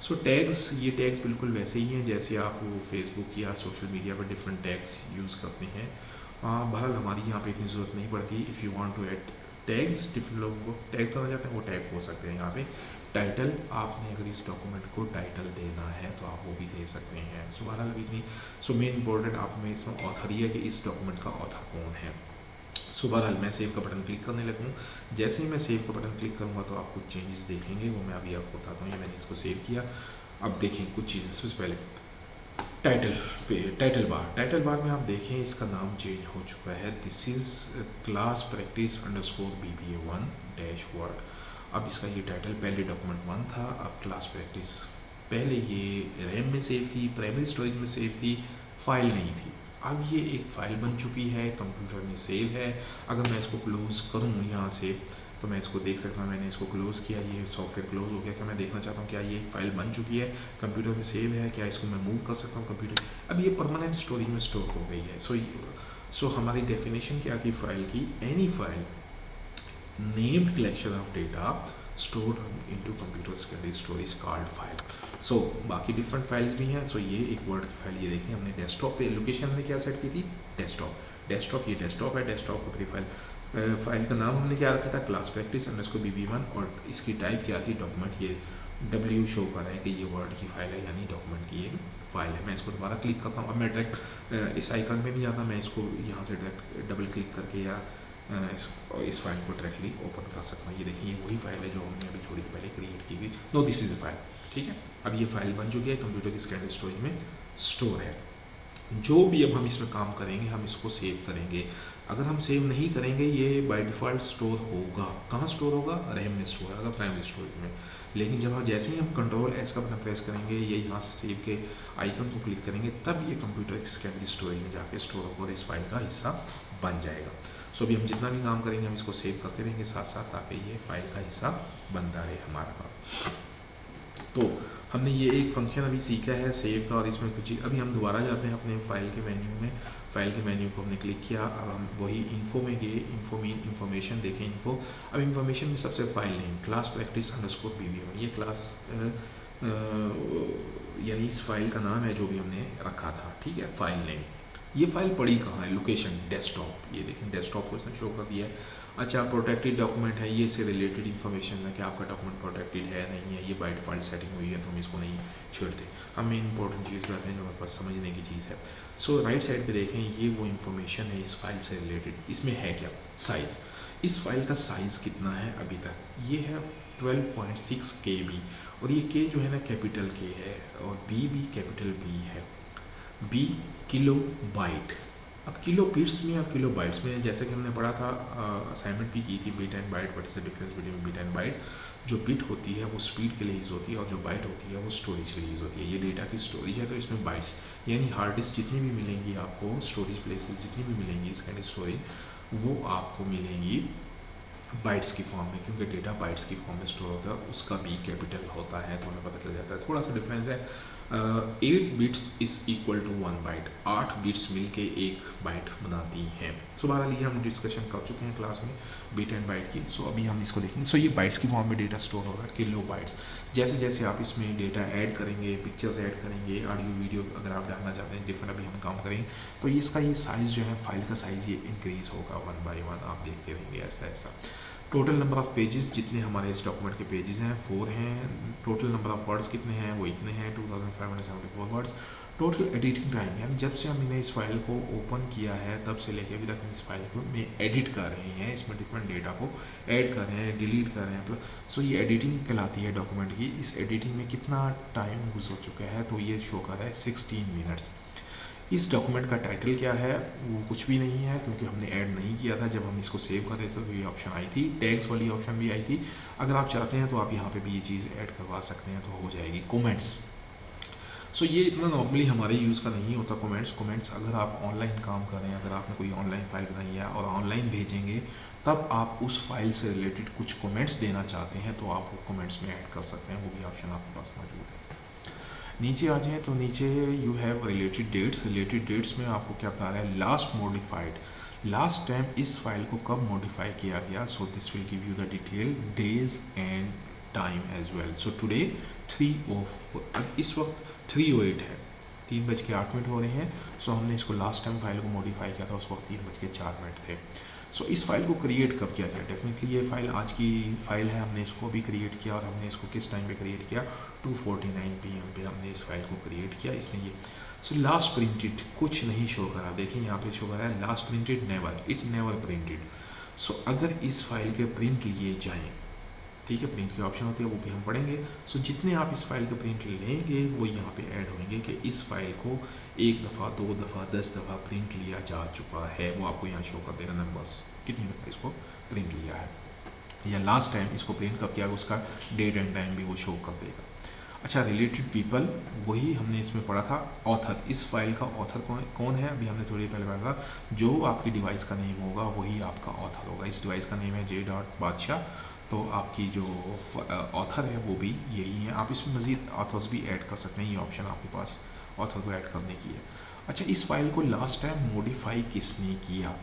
Speaker 1: सो टैग्स, ये टैग्स बिल्कुल वैसे ही हैं जैसे आप वो फेसबुक या सोशल मीडिया पर डिफरेंट टैग्स यूज़ करते हैं। बहरहाल हमारी यहाँ पे इतनी ज़रूरत नहीं पड़ती। If you want to add tags, different लोगों को टैग करना चाहते हैं, वो टैग हो सकते हैं यहाँ पे। टाइटल, आपने अगर इस डॉक्यूमेंट को टाइटल देना है तो आप वो भी दे सकते हैं। सो बहरहाल अभी इतनी, सो मेन इंपॉर्टेंट आप में इसमें ऑथर ही है कि इस डॉक्यूमेंट का ऑथर कौन है। सो बहरहाल मैं सेव का बटन क्लिक करने लगूँ। जैसे ही मैं सेव का बटन क्लिक करूँगा तो आप कुछ चेंजेस देखेंगे, वो मैं अभी आपको बताता हूँ। ये मैंने इसको सेव किया। अब देखें कुछ चीज़ें। सबसे पहले टाइटल पे, टाइटल बार में आप देखें इसका नाम चेंज हो चुका है। This is class practice _ BBA1 -work. अब इसका ये टाइटल पहले डॉक्यूमेंट 1 था, अब क्लास प्रैक्टिस। पहले ये रैम में सेव थी, प्राइमरी स्टोरेज में सेव थी, फाइल नहीं थी। अब ये एक फ़ाइल बन चुकी है, कंप्यूटर में सेव है। अगर मैं इसको क्लोज़ करूँ यहाँ से तो मैं इसको देख सकता हूँ। मैंने इसको क्लोज़ किया, ये सॉफ्टवेयर क्लोज़ हो गया। क्या मैं देखना चाहता हूँ क्या ये फाइल बन चुकी है, कंप्यूटर में सेव है, क्या इसको मैं मूव कर सकता हूँ कंप्यूटर। अब ये परमानेंट स्टोरेज में स्टोर हो गई है। सो हमारी डेफिनेशन क्या थी फाइल की? Any file named collection of data stored into computer secondary storage called file. So बाकी डिफरेंट फाइल्स भी हैं। सो ये एक वर्ड की फाइल, ये देखें हमने डेस्कटॉप पे लोकेशन हमने क्या सेट की थी, डेस्कटॉप ये डेस्कटॉप है, डेस्कटॉप पर फाइल। फाइल का नाम हमने क्या रखा था, क्लास प्रैक्टिस _ BB1, और इसकी टाइप क्या थी, डॉक्यूमेंट। ये W शो कर रहा है कि ये वर्ड की फाइल है, यानी डॉक्यूमेंट की एक फाइल है। मैं इसको दोबारा क्लिक करता हूँ। अब मैं डायरेक्ट इस आइकन में नहीं जाता, मैं इसको यहाँ से डायरेक्ट डबल क्लिक करके या इस फाइल को डायरेक्टली ओपन कर सकता हूँ। ये देखिए ये वही फाइल है जो हमने अभी थोड़ी पहले क्रिएट की थी। No, this is a file. ठीक है, अब ये फाइल बन चुकी है, कंप्यूटर की सेकेंडरी स्टोरेज में स्टोर है। जो भी अब हम इसमें काम करेंगे हम इसको सेव करेंगे। अगर हम सेव नहीं करेंगे ये बाय डिफ़ॉल्ट स्टोर होगा। कहाँ स्टोर होगा? रैम में स्टोर होगा, प्राइमरी स्टोरेज में। लेकिन जब हम जैसे ही हम Ctrl+S का बटन प्रेस करेंगे, ये यहाँ से सेव के आइकन को क्लिक करेंगे, तब ये कंप्यूटर की सेकेंडरी स्टोरेज में जाके स्टोर होगा और इस फाइल का हिस्सा बन जाएगा। सो अभी हम जितना भी काम करेंगे हम इसको सेव करते रहेंगे साथ साथ, ताकि ये फाइल का हिस्सा बनता रहे हमारा काम। तो हमने ये एक फंक्शन अभी सीखा है सेव का, और इसमें कुछ अभी हम दोबारा जाते हैं अपने फाइल के मेन्यू में। फाइल के मेन्यू को हमने क्लिक किया। अब हम वही इन्फो में गए, इन्फो मीन इन्फॉर्मेशन देखें, इन्फो। अब इन्फॉर्मेशन में सबसे file name class practice _ BB1, ये क्लास यानी इस फाइल का नाम है जो भी हमने रखा था। ठीक है, फाइल नेम। ये फाइल पड़ी कहाँ है? Location desktop. ये देखें डेस्कटॉप को इसने शो कर दिया है। अच्छा, प्रोटेक्टेड डॉक्यूमेंट है, ये इससे रिलेटेड इन्फॉर्मेशन है कि आपका डॉक्यूमेंट प्रोटेक्टेड है नहीं है। ये बाय डिफ़ॉल्ट सेटिंग हुई है तो हम इसको नहीं छेड़ते। हम मेन इंपॉर्टेंट चीज़ पे आते हैं जो हमारे पास समझने की चीज़ है। सो राइट साइड पे देखें, ये वो इन्फॉर्मेशन है इस फाइल से रिलेटेड। इसमें है क्या? साइज़। इस फाइल का साइज़ कितना है अभी तक? ये है 12.6 KB, और ये K जो है ना कैपिटल K है, और B भी कैपिटल B है। B kilo byte. अब किलो बिट्स में और किलो बाइट्स में, जैसे कि हमने पढ़ा था, असाइनमेंट भी की थी, bit and byte, what is the difference between bit and byte. जो बिट होती है वो स्पीड के लिए यूज़ होती है, और जो बाइट होती है वो स्टोरेज के लिए यूज़ होती है। ये डेटा की स्टोरेज है, तो इसमें बाइट्स यानी हार्ड डिस्क जितनी भी मिलेंगी आपको, स्टोरेज प्लेसेस जितनी भी मिलेंगी इस काइंड स्टोरेज, वो आपको मिलेंगी बाइट्स की फॉर्म में, क्योंकि डेटा बाइट्स की फॉर्म में स्टोर होता है, उसका भी कैपिटल होता है, तो हमें पता चल जाता है। थोड़ा सा डिफरेंस है। 8 bits is equal to 1 byte. 8 bits मिलके 1 बाइट बनाती हैं। सो बहरहाल ये हम डिस्कशन कर चुके हैं क्लास में बिट एंड बाइट की। सो अभी हम इसको देखेंगे। सो ये बाइट्स की फॉर्म में डेटा स्टोर होगा, किलो बाइट्स। जैसे जैसे आप इसमें डेटा ऐड करेंगे, पिक्चर्स ऐड करेंगे, ऑडियो वीडियो अगर आप डालना चाहते हैं, डिफरेंट अभी हम काम करेंगे, तो इसका ये साइज़ जो है, फाइल का साइज़ ये इंक्रीज़ होगा 1 बाई 1। आप देखते रहेंगे ऐसा ऐसा। टोटल नंबर ऑफ़ पेजेस, जितने हमारे इस डॉक्यूमेंट के पेजेस हैं 4 हैं। टोटल नंबर ऑफ़ वर्ड्स कितने हैं? वो इतने हैं, 2574 वर्ड्स। टोटल एडिटिंग टाइम, यानी जब से हमने इस फाइल को ओपन किया है तब से लेके अभी तक हम इस फाइल को में एडिट कर रहे हैं, इसमें डिफरेंट डेटा को ऐड कर रहे हैं, डिलीट कर रहे हैं। सो ये एडिटिंग कहलाती है डॉक्यूमेंट की। इस एडिटिंग में कितना टाइम गुजर चुका है, तो ये शो कर रहा है 16 मिनट्स। इस डॉक्यूमेंट का टाइटल क्या है? वो कुछ भी नहीं है, क्योंकि हमने ऐड नहीं किया था। जब हम इसको सेव कर रहे थे तो ये ऑप्शन आई थी, टैग्स वाली ऑप्शन भी आई थी। अगर आप चाहते हैं तो आप यहाँ पे भी ये चीज़ ऐड करवा सकते हैं, तो हो जाएगी। कमेंट्स, सो ये इतना नॉर्मली हमारे यूज़ का नहीं होता कमेंट्स अगर आप ऑनलाइन काम कर रहे हैं, अगर आपने कोई ऑनलाइन फाइल बनाई है और ऑनलाइन भेजेंगे, तब आप उस फाइल से रिलेटेड कुछ कमेंट्स देना चाहते हैं तो आप वो कमेंट्स में ऐड कर सकते हैं, वो भी ऑप्शन आपके पास मौजूद है। नीचे आ जाएँ तो नीचे यू हैव रिलेटेड डेट्स में आपको क्या बता रहा है, लास्ट मॉडिफाइड, लास्ट टाइम इस फाइल को कब मॉडिफाई किया गया। So this will give you the detail, days and time as well. So today अब इस वक्त 3:08 है, 3:08 हो रहे हैं। सो हमने इसको लास्ट टाइम फाइल को मॉडिफाई किया था, उस वक्त 3:04 थे। सो इस फाइल को क्रिएट कब किया गया, डेफिनेटली ये फाइल आज की फाइल है, हमने इसको भी क्रिएट किया और हमने इसको किस टाइम पे क्रिएट किया, 2:49 PM पे हमने इस फाइल को क्रिएट किया। इसने ये सो लास्ट प्रिंटेड कुछ नहीं शो करा, देखिए यहाँ पे शो करा है last printed never, it never printed. So अगर इस फाइल के प्रिंट लिए जाएँ, ठीक है, प्रिंट की ऑप्शन होती है, वो भी हम पढ़ेंगे। सो जितने आप इस फाइल के प्रिंट लेंगे वो यहाँ पे ऐड होंगे कि इस फाइल को 1 दफ़ा 2 दफ़ा 10 दफ़ा प्रिंट लिया जा चुका है, वो आपको यहाँ शो कर देगा नंबर्स, कितनी दफ़ा इसको प्रिंट लिया है, या लास्ट टाइम इसको प्रिंट कब किया, उसका डेट एंड टाइम भी वो शो कर देगा। अच्छा, रिलेटेड पीपल, वही हमने इसमें पढ़ा था। ऑथर, इस फाइल का ऑथर कौन है, अभी हमने थोड़ी पहले पढ़ा था, जो आपकी डिवाइस का नेम होगा वही आपका ऑथर होगा। इस डिवाइस का नेम है J.Badshah, तो आपकी जो ऑथर है वो भी यही है। आप इसमें मज़ीद ऑथर्स भी ऐड कर सकते हैं, ये ऑप्शन आपके पास ऑथर को ऐड करने की है। अच्छा, इस फाइल को लास्ट टाइम मॉडिफाई किसने किया,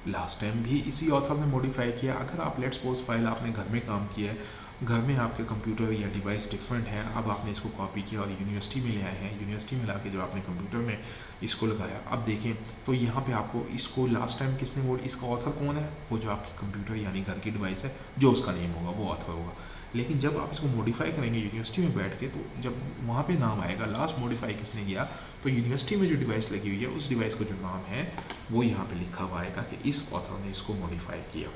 Speaker 1: लास्ट टाइम भी इसी ऑथर ने मॉडिफाई किया। अगर आप लेट्स सपोज फाइल आपने घर में काम किया है, घर में आपके कंप्यूटर या डिवाइस डिफरेंट है, अब आपने इसको कॉपी किया और यूनिवर्सिटी में ले आए हैं, यूनिवर्सिटी में लाके जो आपने कंप्यूटर में इसको लगाया, अब देखें तो यहाँ पे आपको इसको लास्ट टाइम किसने वोट, इसका ऑथर कौन है, वो जो आपकी कंप्यूटर यानी घर की डिवाइस है, जो उसका नेम होगा वो ऑथर होगा। लेकिन जब आप इसको मॉडिफाई करेंगे यूनिवर्सिटी में बैठ के, तो जब वहाँ पे नाम आएगा लास्ट मॉडिफाई किसने किया, तो यूनिवर्सिटी में जो डिवाइस लगी हुई है उस डिवाइस का जो नाम है वो यहाँ पे लिखा हुआ आएगा कि इस ऑथर ने इसको मॉडिफाई किया।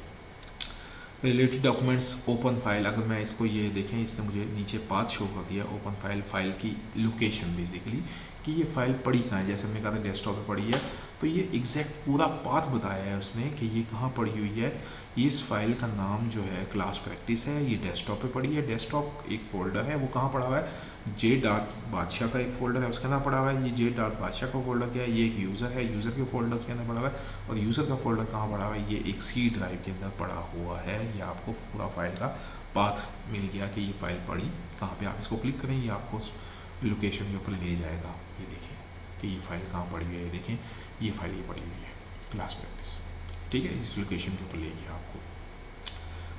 Speaker 1: रिलेटेड डॉक्यूमेंट्स, ओपन फाइल, अगर मैं इसको ये देखें, इसने मुझे नीचे पाथ शो कर दिया ओपन फाइल, फाइल की लोकेशन बेसिकली कि ये फाइल पड़ी कहाँ है, जैसे हमने कहा था डेस्कटॉप पे पड़ी है, तो ये एग्जैक्ट पूरा पाथ बताया है उसने कि ये कहाँ पड़ी हुई है। इस फाइल का नाम जो है क्लास प्रैक्टिस है, ये डेस्कटॉप पे पड़ी है, डेस्कटॉप एक फोल्डर है, वो कहाँ पड़ा हुआ है, J.Badshah का एक फोल्डर है, उसके अंदर पड़ा हुआ है। ये J.Badshah का फोल्डर क्या है, ये एक यूज़र है, यूज़र के फोल्डर्स के अंदर पड़ा हुआ है, और यूज़र का फोल्डर कहाँ पड़ा हुआ है, ये एक C ड्राइव के अंदर पड़ा हुआ है। ये आपको पूरा फाइल का पाथ मिल गया कि ये फाइल पड़ी कहाँ पे। आप इसको क्लिक करें, ये आपको लोकेशन के ऊपर ले जाएगा। ये देखें कि ये फाइल कहाँ पड़ी हुई है, ये देखें ये फाइल ये पड़ी हुई है क्लास प्रैक्टिस, ठीक है, इस लोकेशन के ऊपर ले गया आपको।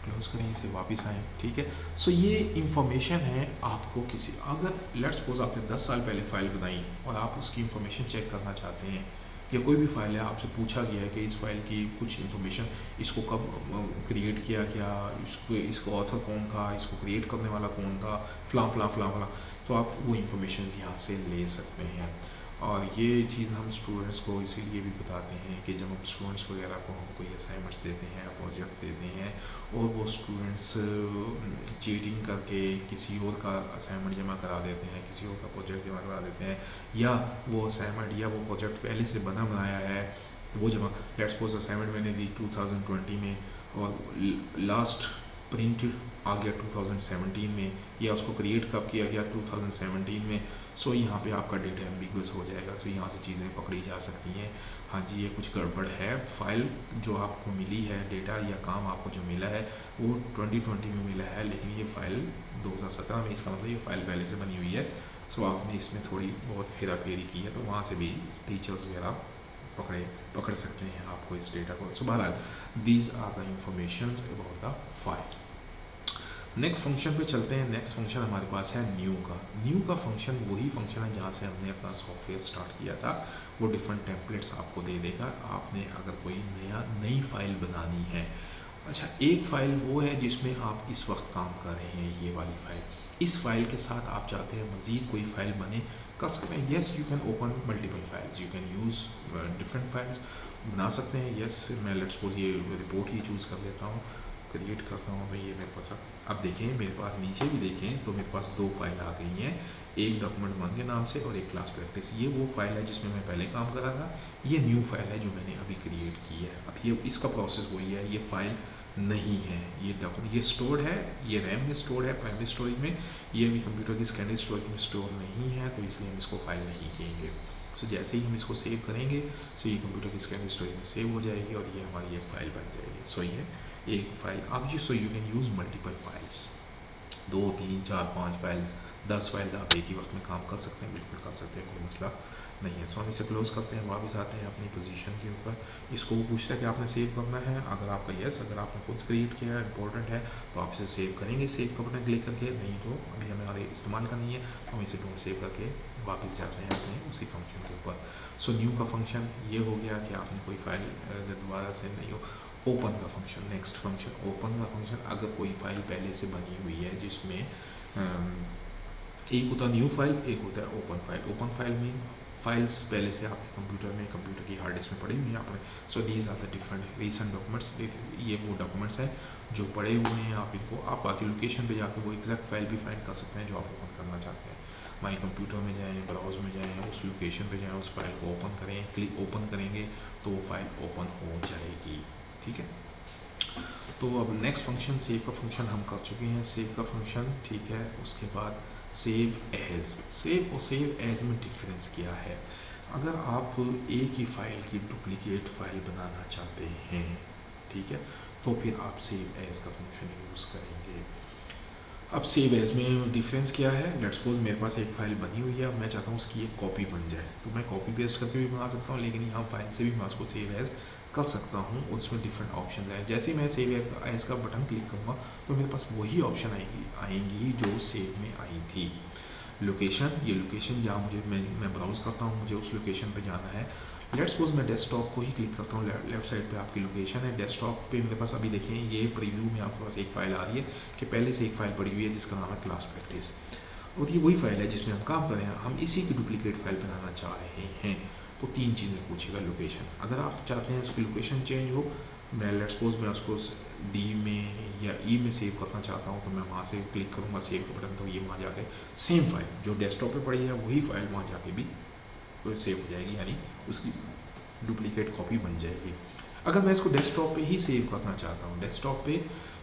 Speaker 1: क्लोज करें, इसे वापस आएँ, ठीक है। सो ये इंफॉर्मेशन है आपको किसी, अगर लेट्स सपोज आपने 10 साल पहले फ़ाइल बनाई और आप उसकी इंफॉर्मेशन चेक करना चाहते हैं, या कोई भी फ़ाइल है आपसे पूछा गया है कि इस फाइल की कुछ इन्फॉर्मेशन, इसको कब क्रिएट किया गया, इसको ऑथर कौन था, इसको क्रिएट करने वाला कौन था, फलां फलां फलां फलां, तो आप वो इंफॉर्मेशन यहाँ से ले सकते हैं। और ये चीज़ हम स्टूडेंट्स को इसीलिए भी बताते हैं कि जब हम स्टूडेंट्स वगैरह को हम कोई असाइनमेंट्स देते हैं, प्रोजेक्ट देते हैं, और वो स्टूडेंट्स चीटिंग करके किसी और का असाइनमेंट जमा करा देते हैं, किसी और का प्रोजेक्ट जमा करा देते हैं, या वो असाइनमेंट या वो प्रोजेक्ट पहले से बना बनाया है तो वो जमा, लेट्स सपोज असाइनमेंट मैंने दी 2020 में और लास्ट प्रिंट आ गया 2017 में, या उसको क्रिएट कब किया गया 2017 में। सो यहाँ पे आपका डेटा एम्बिगुअस हो जाएगा। सो यहाँ से चीज़ें पकड़ी जा सकती हैं, हाँ जी ये कुछ गड़बड़ है, फाइल जो आपको मिली है, डेटा या काम आपको जो मिला है वो 2020 में मिला है, लेकिन ये फ़ाइल 2017 में, इसका मतलब ये फ़ाइल पहले से बनी हुई है। सो आपने इसमें थोड़ी बहुत हेरा फेरी की है, तो वहाँ से भी टीचर्स वगैरह पकड़ सकते हैं आपको इस डेटा को। सो बहरहाल these are the informations about the file. Next function पे चलते हैं। नेक्स्ट फंक्शन हमारे पास है न्यू का फंक्शन वही फंक्शन है जहाँ से हमने अपना सॉफ्टवेयर स्टार्ट किया था। वो डिफरेंट टेम्पलेट्स आपको दे देगा आपने अगर कोई नई फाइल बनानी है। अच्छा, एक फ़ाइल वो है जिसमें आप इस वक्त काम कर रहे हैं, ये वाली फ़ाइल। इस फाइल के साथ आप चाहते हैं मज़ीद कोई फ़ाइल बने, कर सकते हैं। Yes, you can open multiple files, you can use different files, बना सकते हैं। येस, मैं लेट्स सपोज ये रिपोर्ट ही चूज़ कर लेता हूँ, क्रिएट करता हूँ, तो ये मेरे पास अब देखें, मेरे पास नीचे भी देखें तो मेरे पास 2 फाइल आ गई हैं, एक डॉक्यूमेंट 1 के नाम से और एक क्लास प्रैक्टिस। ये वो फाइल है जिसमें मैं पहले काम कर रहा था, ये न्यू फाइल है जो मैंने अभी क्रिएट की है। अब ये इसका प्रोसेस वही है, ये फाइल नहीं है। ये स्टोर्ड है, ये रैम में स्टोर्ड है प्राइमरी स्टोरेज में, ये अभी कंप्यूटर की सेकेंडरी स्टोरेज में स्टोर नहीं है, तो इसलिए हम इसको फाइल नहीं कहेंगे। सो जैसे ही हम इसको सेव करेंगे तो ये कंप्यूटर की सेकेंडरी स्टोरेज में सेव हो जाएगी और ये हमारी एक फाइल बन जाएगी। सो ये एक फाइल आप सो you can use multiple files, 2 3 4 5 files, 10 files आप एक ही वक्त में काम कर सकते हैं, बिल्कुल कर सकते हैं, कोई मसला नहीं है। सो हम इसे क्लोज करते हैं, वापस आते हैं अपनी पोजीशन के ऊपर। इसको वो पूछता है कि आपने सेव करना है, अगर आपका यस, अगर आपने खुद क्रिएट किया है, इंपॉर्टेंट है, तो आप इसे सेव करेंगे सेव का बटन क्लिक करके, नहीं तो अभी हमें आगे इस्तेमाल करनी है, तो हम इसे डोंट सेव करके वापस जाते हैं अपने उसी फंक्शन के ऊपर। सो न्यू का फंक्शन ये हो गया कि आपने कोई फाइल अगर दोबारा से नहीं हो। ओपन का फंक्शन, नेक्स्ट फंक्शन ओपन का फंक्शन, अगर कोई फाइल पहले से बनी हुई है जिसमें एक होता है न्यू फाइल, एक होता है ओपन फाइल। ओपन फाइल में फाइल्स पहले से आपके कंप्यूटर में, कंप्यूटर की हार्ड डिस्क में पड़ी हुई हैं आपने। So these are the different recent documents, ये वो डॉक्यूमेंट्स हैं जो पड़े हुए हैं। आप इनको आप बाकी लोकेशन पे जाकर वो एग्जैक्ट फाइल भी फाइंड कर सकते हैं जो आप ओपन करना चाहते हैं। माई कंप्यूटर में जाएँ, ब्राउज में जाएँ, उस लोकेशन पे जाएँ, उस फाइल को ओपन करें, क्लिक ओपन करेंगे तो वो फाइल ओपन हो जाएगी। ठीक है, तो अब नेक्स्ट फंक्शन सेव का फंक्शन हम कर चुके हैं, सेव का फंक्शन। ठीक है, उसके बाद सेव एज। सेव और सेव एज में डिफरेंस क्या है? अगर आप एक ही फाइल की डुप्लीकेट फाइल बनाना चाहते हैं, ठीक है, तो फिर आप सेव एज का फंक्शन यूज़ करेंगे। अब सेव एज में डिफरेंस क्या है? लेट्स सपोज मेरे पास एक फाइल बनी हुई है, अब मैं चाहता हूँ उसकी एक कॉपी बन जाए, तो मैं कॉपी पेस्ट करके भी बना सकता हूँ, लेकिन यहाँ फाइल से भी मैं उसको सेव एज कर सकता हूँ। उसमें डिफरेंट ऑप्शन हैं। जैसे ही मैं सेव एज का बटन क्लिक करूँगा तो मेरे पास वही ऑप्शन आएंगी जो सेव में आई थी। लोकेशन, ये लोकेशन जहाँ मुझे मैं ब्राउज़ करता हूँ, मुझे उस लोकेशन पे जाना है। लेट्स सपोज मैं डेस्कटॉप को ही क्लिक करता हूँ, लेफ्ट साइड पे आपकी लोकेशन है। डेस्कटॉप पे मेरे पास अभी देखें ये प्रीव्यू में आपके पास एक फ़ाइल आ रही है कि पहले से एक फ़ाइल पड़ी हुई है जिसका नाम है क्लास प्रैक्टिस, और ये वही फाइल है जिसमें हम काम कर रहे हैं। हम इसी की डुप्लीकेट फाइल बनाना चाह रहे हैं, तो 3 चीज़ें पूछेगा। लोकेशन, अगर आप चाहते हैं उसकी लोकेशन चेंज हो, मैं लेट्स सपोज मैं उसको डी में या ई में सेव करना चाहता हूँ, तो मैं वहाँ से क्लिक करूँगा सेव का बटन, तो ये वहाँ जाके सेम फाइल जो डेस्कटॉप पे पड़ी है वही फाइल वहाँ जाके भी सेव हो जाएगी, यानी उसकी डुप्लीकेट कॉपी बन जाएगी। अगर मैं इसको डेस्कटॉप पे ही सेव करना चाहता हूँ, डेस्कटॉप पे,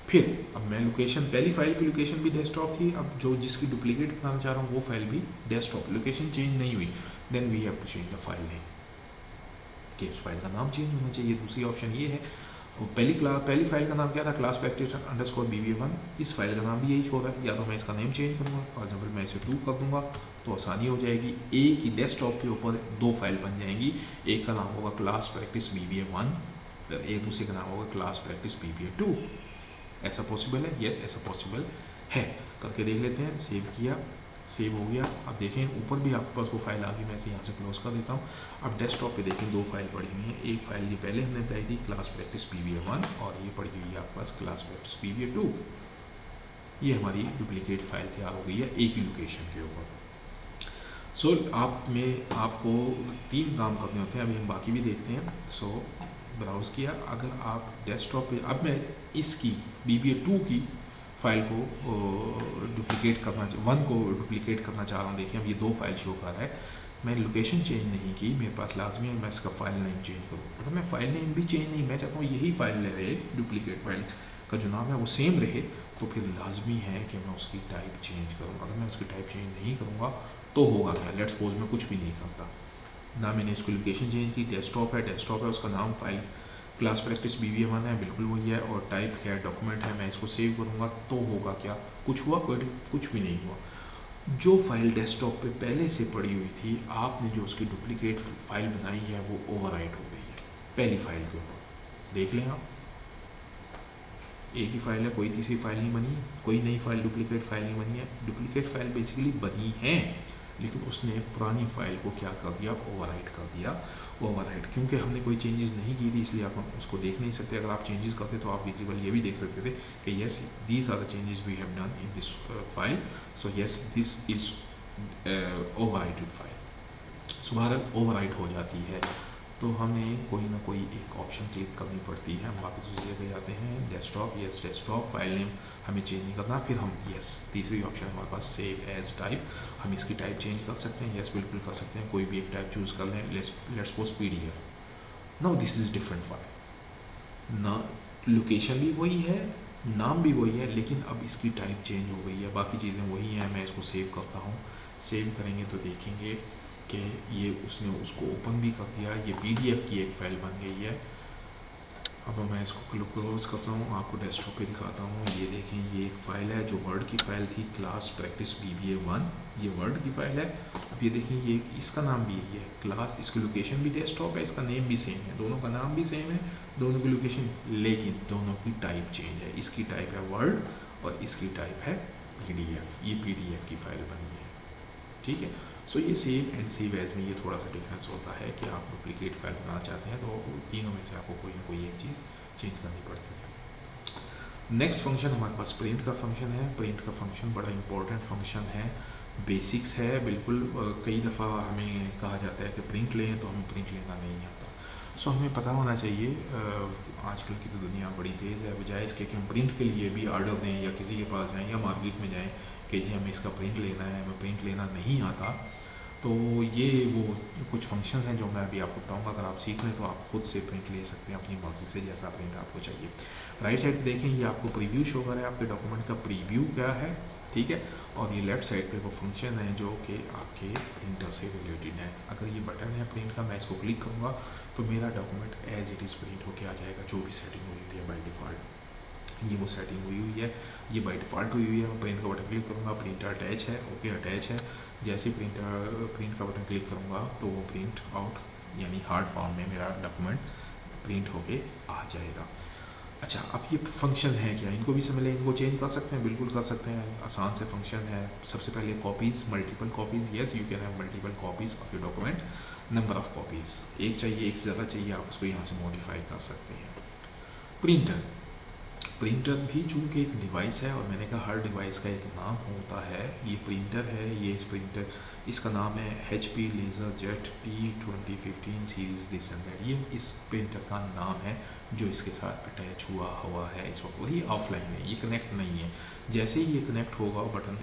Speaker 1: फिर अब मैं लोकेशन, पहली फाइल की लोकेशन भी डेस्कटॉप थी, अब जो जिसकी डुप्लीकेट बनाना चाह रहा हूँ वो फाइल भी डेस्कटॉप, लोकेशन चेंज नहीं हुई, then we have to change the file name, कि उस फाइल का नाम चेंज होना चाहिए। दूसरी ऑप्शन ये है, और पहली फाइल का नाम क्या था? Class practice underscore BBA1। इस फाइल का नाम भी यही छोड़ है, या तो मैं इसका नेम चेंज करूँगा, फॉर एग्जाम्पल मैं इसे 2 कर दूँगा, तो आसानी हो जाएगी। एक ही डेस्कटॉप के ऊपर 2 फाइल बन जाएंगी, एक का नाम होगा क्लास प्रैक्टिस BBA1, एक दूसरे का नाम होगा क्लास प्रैक्टिस BBA2। ऐसा पॉसिबल है? यस, ऐसा पॉसिबल है। करके देख लेते हैं। सेव किया, सेव हो गया। अब देखें ऊपर भी आपके पास वो फाइल आ गई, मैं इसे यहाँ से क्लोज कर देता हूँ। अब डेस्कटॉप पे देखें 2 फाइल पड़ी हुई हैं। एक फाइल ये पहले हमने बनाई थी क्लास प्रैक्टिस BBA1, और ये पड़ी हुई है आपके पास क्लास प्रैक्टिस BBA2। ये हमारी डुप्लीकेट फाइल तैयार हो गई है एक ही लोकेशन के ऊपर। सो आपको 3 काम करने होते हैं, अभी हम बाकी भी देखते हैं। सो ब्राउज़ किया, अगर आप डेस्कटॉप पे, अब मैं इसकी BBA2 की फाइल को डुप्लीकेट करना, 1 को डुप्लीकेट करना चाह रहा हूँ। देखिए अब ये 2 फाइल शो कर रहा है, मैंने लोकेशन चेंज नहीं की, मेरे पास लाजमी है मैं इसका फाइल नेम चेंज करूँ। अगर मैं फाइल नेम भी चेंज नहीं, मैं चाहता हूँ यही फाइल रहे, डुप्लीकेट फाइल का जो नाम है वो सेम रहे, तो फिर लाजमी है कि मैं उसकी टाइप चेंज करूँ। अगर मैं उसकी टाइप चेंज नहीं करूँगा तो होगा क्या? लेट्स सपोज मैं कुछ भी नहीं करता, ना मैंने इसकी लोकेशन चेंज की, डेस्कटॉप है, उसका नाम फाइल क्लास प्रैक्टिस BBA1 है, बिल्कुल वही है, और टाइप है डॉक्यूमेंट है, मैं इसको सेव करूँगा तो होगा क्या? कुछ हुआ? कुछ भी नहीं हुआ। जो फाइल डेस्कटॉप पे पहले से पड़ी हुई थी, आपने जो उसकी डुप्लीकेट फाइल बनाई है वो ओवरराइट हो गई है पहली फाइल के ऊपर। देख लें आप, एक ही फाइल है, कोई तीसरी फाइल नहीं बनी है, कोई नई फाइल डुप्लीकेट फाइल नहीं बनी है। डुप्लीकेट फाइल बेसिकली बनी है, लेकिन उसने पुरानी फाइल को क्या कर दिया? ओवरराइट कर दिया। ओवरराइट क्योंकि हमने कोई चेंजेस नहीं की थी, इसलिए आप उसको देख नहीं सकते। अगर आप चेंजेस करते तो आप विजिबल ये भी देख सकते थे कि yes these are the changes we have done in this file, so yes this is overwrited file. So बहरहाल ओवरराइट हो जाती है, तो हमें कोई ना कोई एक ऑप्शन क्लिक करनी पड़ती है। हम वापस उसी जगह जाते हैं, desktop, yes desktop, file name हमें चेंज नहीं करना। फिर हम यस, तीसरी ऑप्शन हमारे पास सेव एज टाइप, हम इसकी टाइप चेंज कर सकते हैं। यस बिल्कुल कर सकते हैं, कोई भी एक टाइप चूज़ कर लें। Let's suppose PDF। Now this is different file ना, लोकेशन भी वही है, नाम भी वही है, लेकिन अब इसकी टाइप चेंज हो गई है, बाकी चीज़ें वही हैं। मैं इसको सेव करता हूँ, सेव करेंगे तो देखेंगे कि ये उसने उसको ओपन भी कर दिया, ये PDF की एक फ़ाइल बन गई है। अब मैं इसको क्लोज करता हूँ, आपको डेस्कटॉप पे दिखाता हूँ। ये देखें, ये एक फ़ाइल है जो वर्ड की फ़ाइल थी, क्लास प्रैक्टिस BBA1, ये वर्ड की फ़ाइल है। अब ये देखें, ये इसका नाम भी यही है क्लास, इसकी लोकेशन भी डेस्कटॉप है, इसका नेम भी सेम है, दोनों का नाम भी सेम है, दोनों की लोकेशन, लेकिन दोनों की टाइप चेंज है। इसकी टाइप है वर्ड और इसकी टाइप है PDF। ये PDF की फ़ाइल बनी है, ठीक है। सो ये सेव एंड सेव एज में ये थोड़ा सा डिफरेंस होता है कि आप डुप्लीकेट फाइल बनाना चाहते हैं तो तीनों में से आपको कोई ना कोई एक चीज़ चेंज करनी पड़ती है। नेक्स्ट फंक्शन हमारे पास प्रिंट का फंक्शन है। प्रिंट का फंक्शन बड़ा इंपॉर्टेंट फंक्शन है, बेसिक्स है बिल्कुल। कई दफ़ा हमें कहा जाता है कि प्रिंट लें, तो हमें प्रिंट लेना नहीं आता। सो हमें पता होना चाहिए, आजकल की तो दुनिया बड़ी तेज़ है, बजाय इसके कि हम प्रिंट के लिए भी ऑर्डर दें या किसी के पास जाएँ या मार्केट में जाएँ कि जी हमें इसका प्रिंट लेना है, हमें प्रिंट लेना नहीं आता, तो ये वो कुछ फंक्शन हैं जो मैं अभी आपको बताऊंगा। अगर आप सीख लें तो आप खुद से प्रिंट ले सकते हैं अपनी मर्ज़ी से, जैसा प्रिंट आपको चाहिए। राइट साइड देखें, ये आपको प्रीव्यू शो कर रहा है, आपके डॉक्यूमेंट का प्रीव्यू क्या है, ठीक है। और ये लेफ्ट साइड पे वो फंक्शन है जो कि आपके प्रिंटर से रिलेटेड है। अगर ये बटन है प्रिंट का, मैं इसको क्लिक करूँगा तो मेरा document as it is print होकर आ जाएगा, जो भी सेटिंग हुई हुई है बाई डिफ़ॉल्ट। ये वो सेटिंग हुई हुई है, ये बाई डिफ़ॉल्ट हुई हुई है। मैं प्रिंट का बटन क्लिक करूँगा, प्रिंटर अटैच है, ओके अटैच है। जैसे ही प्रिंट का बटन क्लिक करूँगा तो वो प्रिंट आउट यानी हार्ड फॉर्म में मेरा डॉक्यूमेंट प्रिंट होके आ जाएगा। अच्छा, अब ये फंक्शंस हैं क्या, इनको भी समझ लें, इनको चेंज कर सकते हैं, बिल्कुल कर सकते हैं, आसान से फंक्शन है। सबसे पहले copies, multiple copies, yes you can have multiple copies of your document. Number of copies, एक चाहिए, एक से ज़्यादा चाहिए, आप उसको यहाँ से मॉडिफाई कर सकते हैं। प्रिंटर, प्रिंटर भी चूँकि एक डिवाइस है, और मैंने कहा हर डिवाइस का एक नाम होता है। ये प्रिंटर है, ये इस प्रिंटर, इसका नाम है HP LaserJet P2015 series this and that. ये इस प्रिंटर का नाम है जो इसके साथ अटैच हुआ है इस वक्त, और ये ऑफलाइन है, ये कनेक्ट नहीं है। जैसे ही ये कनेक्ट होगा, बटन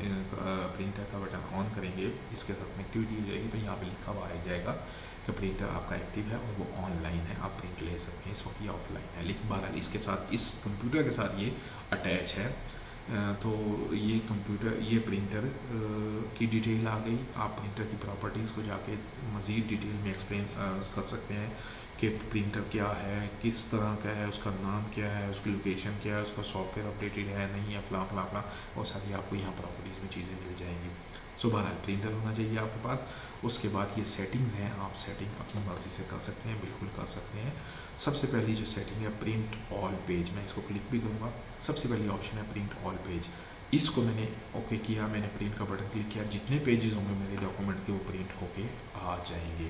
Speaker 1: प्रिंटर का बटन ऑन करेंगे, इसके साथ कनेक्टिविटी हो जाएगी, तो यहाँ पे लिखा हुआ आ जाएगा कि प्रिंटर आपका एक्टिव है और वो ऑनलाइन है, आप प्रिंट ले सकते हैं। इस वक्त ये ऑफलाइन है, लेकिन बहरहाल इसके साथ, इस कंप्यूटर के साथ ये अटैच है। तो ये कंप्यूटर, ये प्रिंटर की डिटेल आ गई। आप प्रिंटर की प्रॉपर्टीज़ को जाके मज़ीद डिटेल में एक्सप्लेन कर सकते हैं कि प्रिंटर क्या है, किस तरह का है, उसका नाम क्या है, उसकी लोकेशन क्या है, उसका सॉफ्टवेयर अपडेटेड है नहीं है, फला फला फला, और सारी आपको यहाँ प्रॉपर्टीज़ में चीज़ें मिल जाएंगी। सो बहरहाल प्रिंटर होना चाहिए आपके पास। उसके बाद ये सेटिंग्स हैं, आप सेटिंग अपनी मर्ज़ी से कर सकते हैं, बिल्कुल कर सकते हैं। सबसे पहली जो सेटिंग है प्रिंट ऑल पेज, मैं इसको क्लिक भी करूँगा, सबसे पहली ऑप्शन है प्रिंट ऑल पेज। इसको मैंने ओके किया, मैंने प्रिंट का बटन क्लिक किया, जितने पेजेस होंगे मेरे डॉक्यूमेंट के वो प्रिंट होके आ जाएंगे।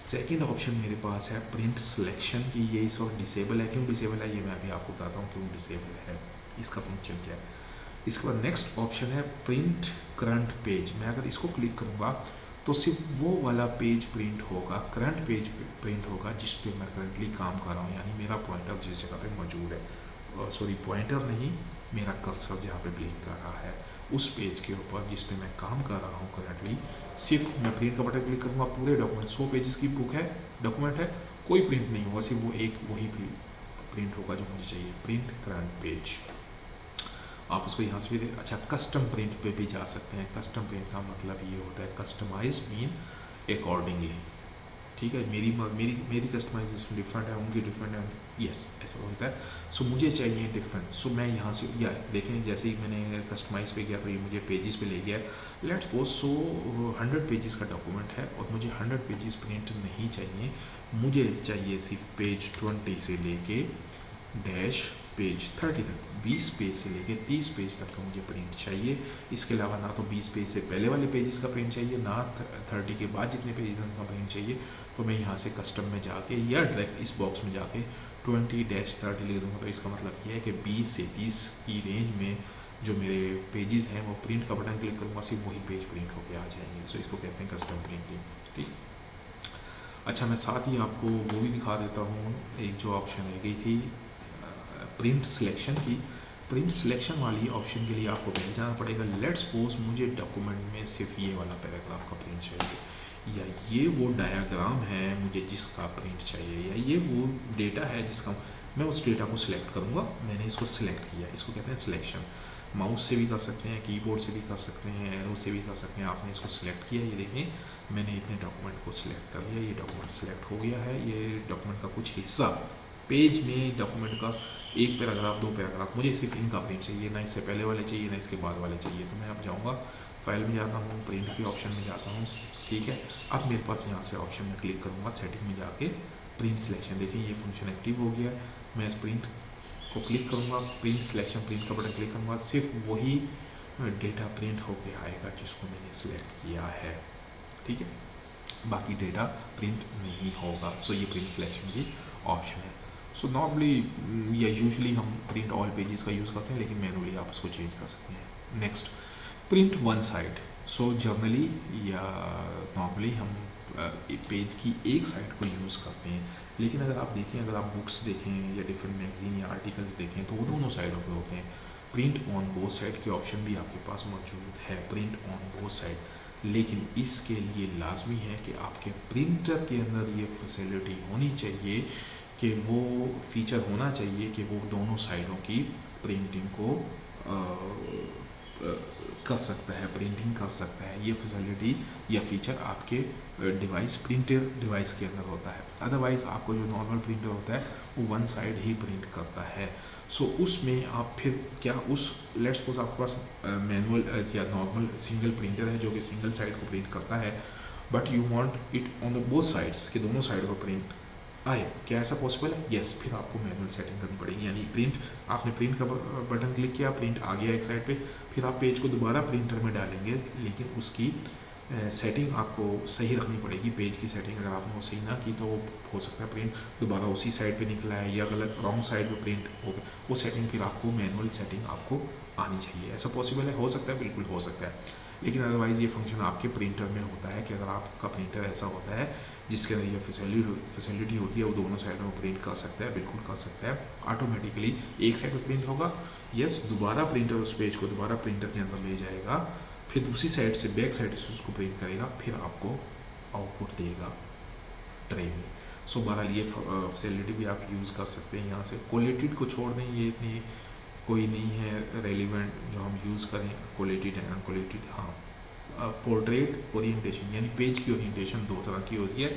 Speaker 1: सेकेंड ऑप्शन मेरे पास है प्रिंट सिलेक्शन की, ये इस वक्त डिसेबल है। क्यों डिसेबल है ये मैं अभी आपको बताता हूँ क्यों डिसेबल है, इसका फंक्शन क्या है। इसके बाद नेक्स्ट ऑप्शन है प्रिंट करंट पेज। मैं अगर इसको क्लिक करूँगा तो सिर्फ वो वाला पेज प्रिंट होगा, करंट पेज प्रिंट होगा जिस पे मैं करंटली काम कर रहा हूँ, यानी मेरा पॉइंटर जिस जगह पे मौजूद है, सॉरी पॉइंटर नहीं, मेरा कर्सर जहाँ पे ब्लिंक कर रहा है उस पेज के ऊपर जिस पे मैं काम कर रहा हूँ करंटली, सिर्फ मैं प्रिंट का बटन क्लिक करूँगा, पूरे डॉक्यूमेंट 100 पेजेस की बुक है, डॉक्यूमेंट है, कोई प्रिंट नहीं होगा, सिर्फ वो एक वही प्रिंट होगा जो मुझे चाहिए, प्रिंट करंट पेज। आप उसको यहाँ से भी अच्छा कस्टम प्रिंट पे भी जा सकते हैं। कस्टम प्रिंट का मतलब ये होता है कस्टमाइज मीन अकॉर्डिंगली, ठीक है। मेरी मेरी मेरी कस्टमाइजेशन डिफरेंट है, उनकी डिफरेंट है, यस ऐसा होता है। सो मुझे चाहिए डिफरेंट, सो मैं यहाँ से या देखें जैसे ही मैंने कस्टमाइज पे गया तो ये मुझे पेजेस पे ले गया। लेट्स सपोज 100 पेजेस का डॉक्यूमेंट है और मुझे 100 पेजेस प्रिंट नहीं चाहिए, मुझे चाहिए सिर्फ पेज 20 से लेके डैश पेज 30 तक, 20 पेज से लेके 30 पेज तक का मुझे प्रिंट चाहिए। इसके अलावा ना तो 20 पेज से पहले वाले पेजेस का प्रिंट चाहिए, ना 30 के बाद जितने पेजेस हैं उनका प्रिंट चाहिए। तो मैं यहाँ से कस्टम में जाके या डायरेक्ट इस बॉक्स में जाके 20-30 लिख दूँगा। तो इसका मतलब ये है कि 20 से 30 की रेंज में जो मेरे पेजेस हैं वो प्रिंट का बटन क्लिक करूँगा, सिर्फ वही पेज प्रिंट होकर आ जाएंगे। सो इसको कहते हैं कस्टम प्रिंटिंग, ठीक। अच्छा, मैं साथ ही आपको वो भी दिखा देता हूँ, एक जो ऑप्शन रह गई थी प्रिंट सिलेक्शन की। प्रिंट सिलेक्शन वाली ऑप्शन के लिए आपको पहले जाना पड़ेगा। लेट्स सपोज मुझे डॉक्यूमेंट में सिर्फ ये वाला पैराग्राफ का प्रिंट चाहिए, या ये वो डायग्राम है मुझे जिसका प्रिंट चाहिए, या ये वो डेटा है जिसका, मैं उस डेटा को सिलेक्ट करूँगा। मैंने इसको सिलेक्ट किया, इसको कहते हैं सिलेक्शन। माउस से भी कर सकते हैं, कीबोर्ड से भी कर सकते हैं, एरो से भी कर सकते हैं। आपने इसको सिलेक्ट किया, ये देखें मैंने इतने डॉक्यूमेंट को सिलेक्ट कर लिया, ये डॉक्यूमेंट सिलेक्ट हो गया है। ये डॉक्यूमेंट का कुछ हिस्सा पेज में, डॉक्यूमेंट का एक पैराग्राफ, दो पैराग्राफ, मुझे सिर्फ इनका प्रिंट चाहिए, ना इससे पहले वाले चाहिए ना इसके बाद वाले चाहिए। तो मैं अब जाऊँगा फाइल में जाता हूँ, प्रिंट के ऑप्शन में जाता हूँ, ठीक है। अब मेरे पास यहाँ से ऑप्शन में क्लिक करूँगा, सेटिंग में जाके प्रिंट सिलेक्शन, देखिए ये फंक्शन एक्टिव हो गया। मैं इस प्रिंट को क्लिक करूँगा, प्रिंट सिलेक्शन, प्रिंट का बटन क्लिक करूँगा, सिर्फ वही डेटा प्रिंट होके आएगा जिसको मैंने सिलेक्ट किया है, ठीक है। बाकी डेटा प्रिंट नहीं होगा। सो ये प्रिंट सिलेक्शन की ऑप्शन है। सो नॉर्मली या यूजुअली हम प्रिंट ऑल पेजेस का यूज़ करते हैं, लेकिन मैनुअली आप उसको चेंज कर सकते हैं। Next, print one side. So generally या नॉर्मली हम पेज की एक साइड को यूज़ करते हैं, लेकिन अगर आप देखें, अगर आप बुक्स देखें या डिफरेंट मैगजीन या आर्टिकल्स देखें तो वो दोनों साइडों पे होते हैं। प्रिंट ऑन बोथ साइड की ऑप्शन भी आपके पास मौजूद है, प्रिंट ऑन बोथ साइड, लेकिन इसके लिए लाजमी है कि आपके प्रिंटर के अंदर ये फैसिलिटी होनी चाहिए, कि वो फीचर होना चाहिए कि वो दोनों साइडों की प्रिंटिंग को कर सकता है, प्रिंटिंग कर सकता है। ये फैसिलिटी या फीचर आपके डिवाइस, प्रिंटर डिवाइस के अंदर होता है। अदरवाइज़ आपको जो नॉर्मल प्रिंटर होता है वो वन साइड ही प्रिंट करता है। सो उसमें आप फिर क्या, उस लेट्स सपोज आपके पास मैनुअल या नॉर्मल सिंगल प्रिंटर है जो कि सिंगल साइड को प्रिंट करता है, but you want it on the both sides, कि दोनों साइड को प्रिंट आए, क्या ऐसा पॉसिबल है? यस, फिर आपको मैनुअल सेटिंग करनी पड़ेगी। यानी प्रिंट, आपने प्रिंट का बटन क्लिक किया, प्रिंट आ गया एक साइड पे, फिर आप पेज को दोबारा प्रिंटर में डालेंगे, लेकिन उसकी सेटिंग आपको सही रखनी पड़ेगी। पेज की सेटिंग अगर आपने वो सही ना की तो हो सकता है प्रिंट दोबारा उसी साइड पे निकला है या गलत रॉन्ग साइड पे प्रिंट हो गया। वो सेटिंग फिर आपको, मैनुअल सेटिंग आपको आनी चाहिए। ऐसा पॉसिबल है? हो सकता है, बिल्कुल हो सकता है। लेकिन अदरवाइज़ ये फंक्शन आपके प्रिंटर में होता है कि अगर आपका प्रिंटर ऐसा होता है जिसके अंदर ये फैसिलिटी होती है, वो दोनों साइडों में प्रिंट कर सकता है, बिल्कुल कर सकता है। ऑटोमेटिकली एक साइड में प्रिंट होगा, यस, दोबारा प्रिंटर उस पेज को दोबारा प्रिंटर के अंदर ले जाएगा, फिर दूसरी साइड से, बैक साइड से उसको प्रिंट करेगा, फिर आपको आउटपुट देगा ट्रे में। सो बहरहाल ये फैसिलिटी भी आप यूज़ कर सकते हैं। यहाँ से कोलेटेड को छोड़ दें, ये इतनी कोई नहीं है रेलिवेंट जो हम यूज़ करें, कोलेटेड एंड अनकोलेटेड। हाँ, पोर्ट्रेट ओरिएंटेशन, यानी पेज की ओरिएंटेशन दो तरह की होती है।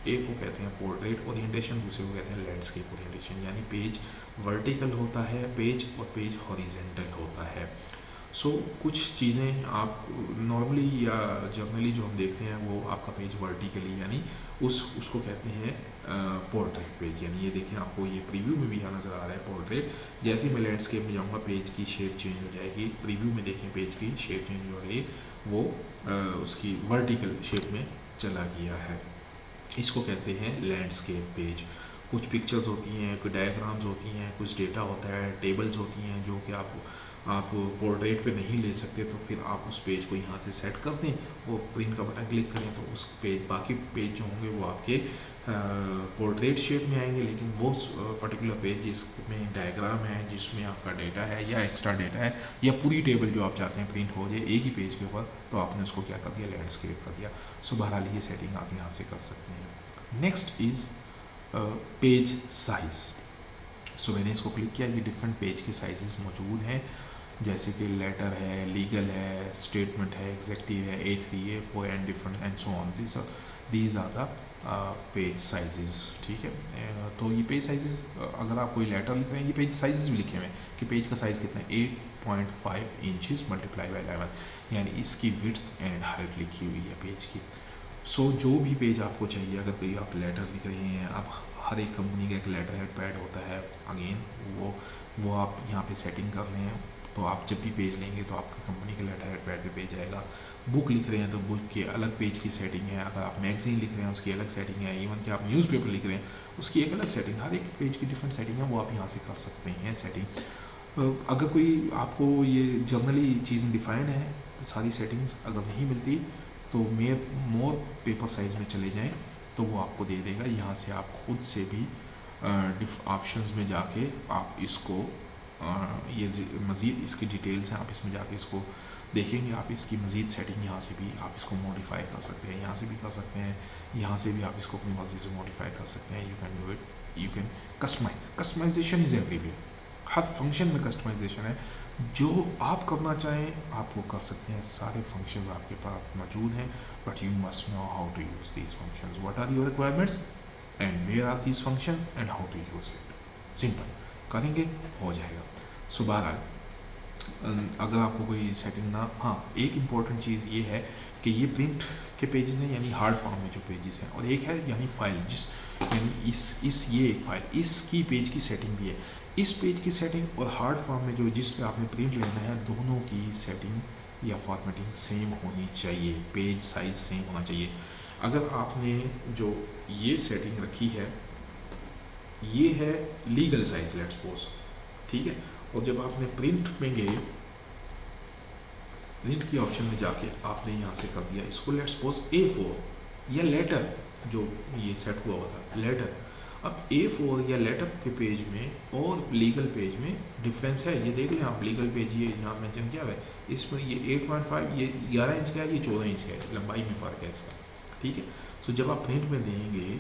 Speaker 1: एक को कहते हैं पोर्ट्रेट ओरिएंटेशन, दूसरे को कहते हैं लैंडस्केप ओरिएंटेशन। यानी पेज वर्टिकल होता है पेज, और पेज हॉरिजेंटल होता है। सो कुछ चीज़ें आप नॉर्मली या जर्नली जो हम देखते हैं वो आपका पेज वर्टिकली, यानी उसको कहते हैं पोर्ट्रेट पेज। यानी ये देखें, आपको ये प्रीव्यू में भी यहाँ नज़र आ रहा है पोर्ट्रेट। जैसे ही मैं लैंडस्केप में जाऊँगा पेज की शेप चेंज हो जाएगी। प्रीव्यू में देखें पेज की शेप चेंज हो रही, वो उसकी वर्टिकल शेप में चला गया है। इसको कहते हैं लैंडस्केप पेज। कुछ पिक्चर्स होती हैं, कुछ डायग्राम्स होती हैं, कुछ डेटा होता है, टेबल्स होती हैं जो कि आप पोर्ट्रेट पे नहीं ले सकते, तो फिर आप उस पेज को यहाँ से सेट कर दें, वो प्रिंट का बटन क्लिक करें तो उस पेज, बाकी पेज जो होंगे वो आपके पोर्ट्रेट शेप में आएंगे। लेकिन वो पर्टिकुलर पेज जिसमें डायग्राम है, जिसमें आपका डेटा है या एक्स्ट्रा डेटा है या पूरी टेबल जो आप चाहते हैं प्रिंट हो जाए एक ही पेज के ऊपर, तो आपने उसको क्या कर दिया, लैंडस्केप कर दिया। सो बहरहाल ये सेटिंग आप यहाँ से कर सकते हैं। Next is page size. So मैंने इसको क्लिक किया, ये डिफरेंट पेज के साइजेस मौजूद हैं, जैसे कि लेटर है, लीगल है, स्टेटमेंट है, एग्जेक्टिव है, A3, A4 and different and so on. These are the page sizes, ठीक है। तो ये पेज साइजेस, अगर आप कोई लेटर लिख रहे हैं, ये पेज साइजेस भी लिखे हुए हैं कि पेज का साइज़ कितना है, 8.5 इंचज़ मल्टीप्लाई बाई 11, यानी इसकी विड्थ एंड हाइट लिखी हुई है पेज की। सो जो भी पेज आपको चाहिए, अगर कोई आप लेटर लिख रहे हैं, आप हर एक कंपनी का एक लेटर हेड पैड होता है, अगेन वो आप यहाँ पे सेटिंग कर रहे हैं, तो आप जब भी पेज लेंगे तो आपकी कंपनी के लेटर हेड पैड पे पेज आएगा। बुक लिख रहे हैं तो बुक के अलग पेज की सेटिंग है, अगर आप मैगजीन लिख रहे हैं उसकी अलग सेटिंग है, इवन कि आप न्यूज़पेपर लिख रहे हैं उसकी एक अलग सेटिंग, हर एक पेज की डिफरेंट सेटिंग है, वो आप यहाँ से कर सकते हैं सेटिंग। अगर कोई आपको ये जर्नली चीज़ें डिफाइंड है, सारी सेटिंग्स अगर नहीं मिलती तो मोर पेपर साइज़ में चले जाएँ तो वो आपको दे देगा। यहाँ से आप खुद से भी ऑप्शंस में जाके आप इसको ये मज़ीद इसकी डिटेल्स हैं, आप इसमें जाके इसको देखेंगे, आप इसकी मज़ीद सेटिंग यहाँ से भी आप इसको मॉडिफाई कर सकते हैं, यहाँ से भी कर सकते हैं, यहाँ से भी आप इसको अपनी मर्ज़ी से मॉडिफाई कर सकते हैं। You can do it you can customization is everywhere, हर फंक्शन में कस्टमाइजेशन है। जो आप करना चाहें आप वो कर सकते हैं, सारे फंक्शंस आपके पास मौजूद हैं, but you must know how to use these functions, what are your requirements and where are these functions and how to use it. Simple करेंगे हो जाएगा। सो बहरहाल अगर आपको कोई सेटिंग ना, हाँ एक इम्पॉर्टेंट चीज़ ये है कि ये प्रिंट के पेजेस हैं यानी हार्ड फॉर्म में जो पेजेस हैं, और एक है यानी फाइल, जिस यानी इस ये एक फाइल इसकी पेज की सेटिंग भी है। इस पेज की सेटिंग और हार्ड फॉर्म में जो जिस पे आपने प्रिंट लेना है, दोनों की सेटिंग या फॉर्मेटिंग सेम होनी चाहिए, पेज साइज सेम होना चाहिए। अगर आपने जो ये सेटिंग रखी है, ये है लीगल साइज लेट्स सपोज, ठीक है, और जब आपने प्रिंट में गए, प्रिंट की ऑप्शन में जाके आपने यहाँ से कर दिया इसको लेट्स सपोज A4 या लेटर, जो ये सेट हुआ था लेटर। अब A4 या लेटर के पेज में और लीगल पेज में डिफरेंस है, ये देख लें आप। लीगल पेज ये यहाँ मेंशन किया हुआ है, इसमें ये 8.5, ये 11 इंच का है, ये 14 इंच का है, लंबाई में फ़र्क है इसका, ठीक है। सो जब आप प्रिंट में देंगे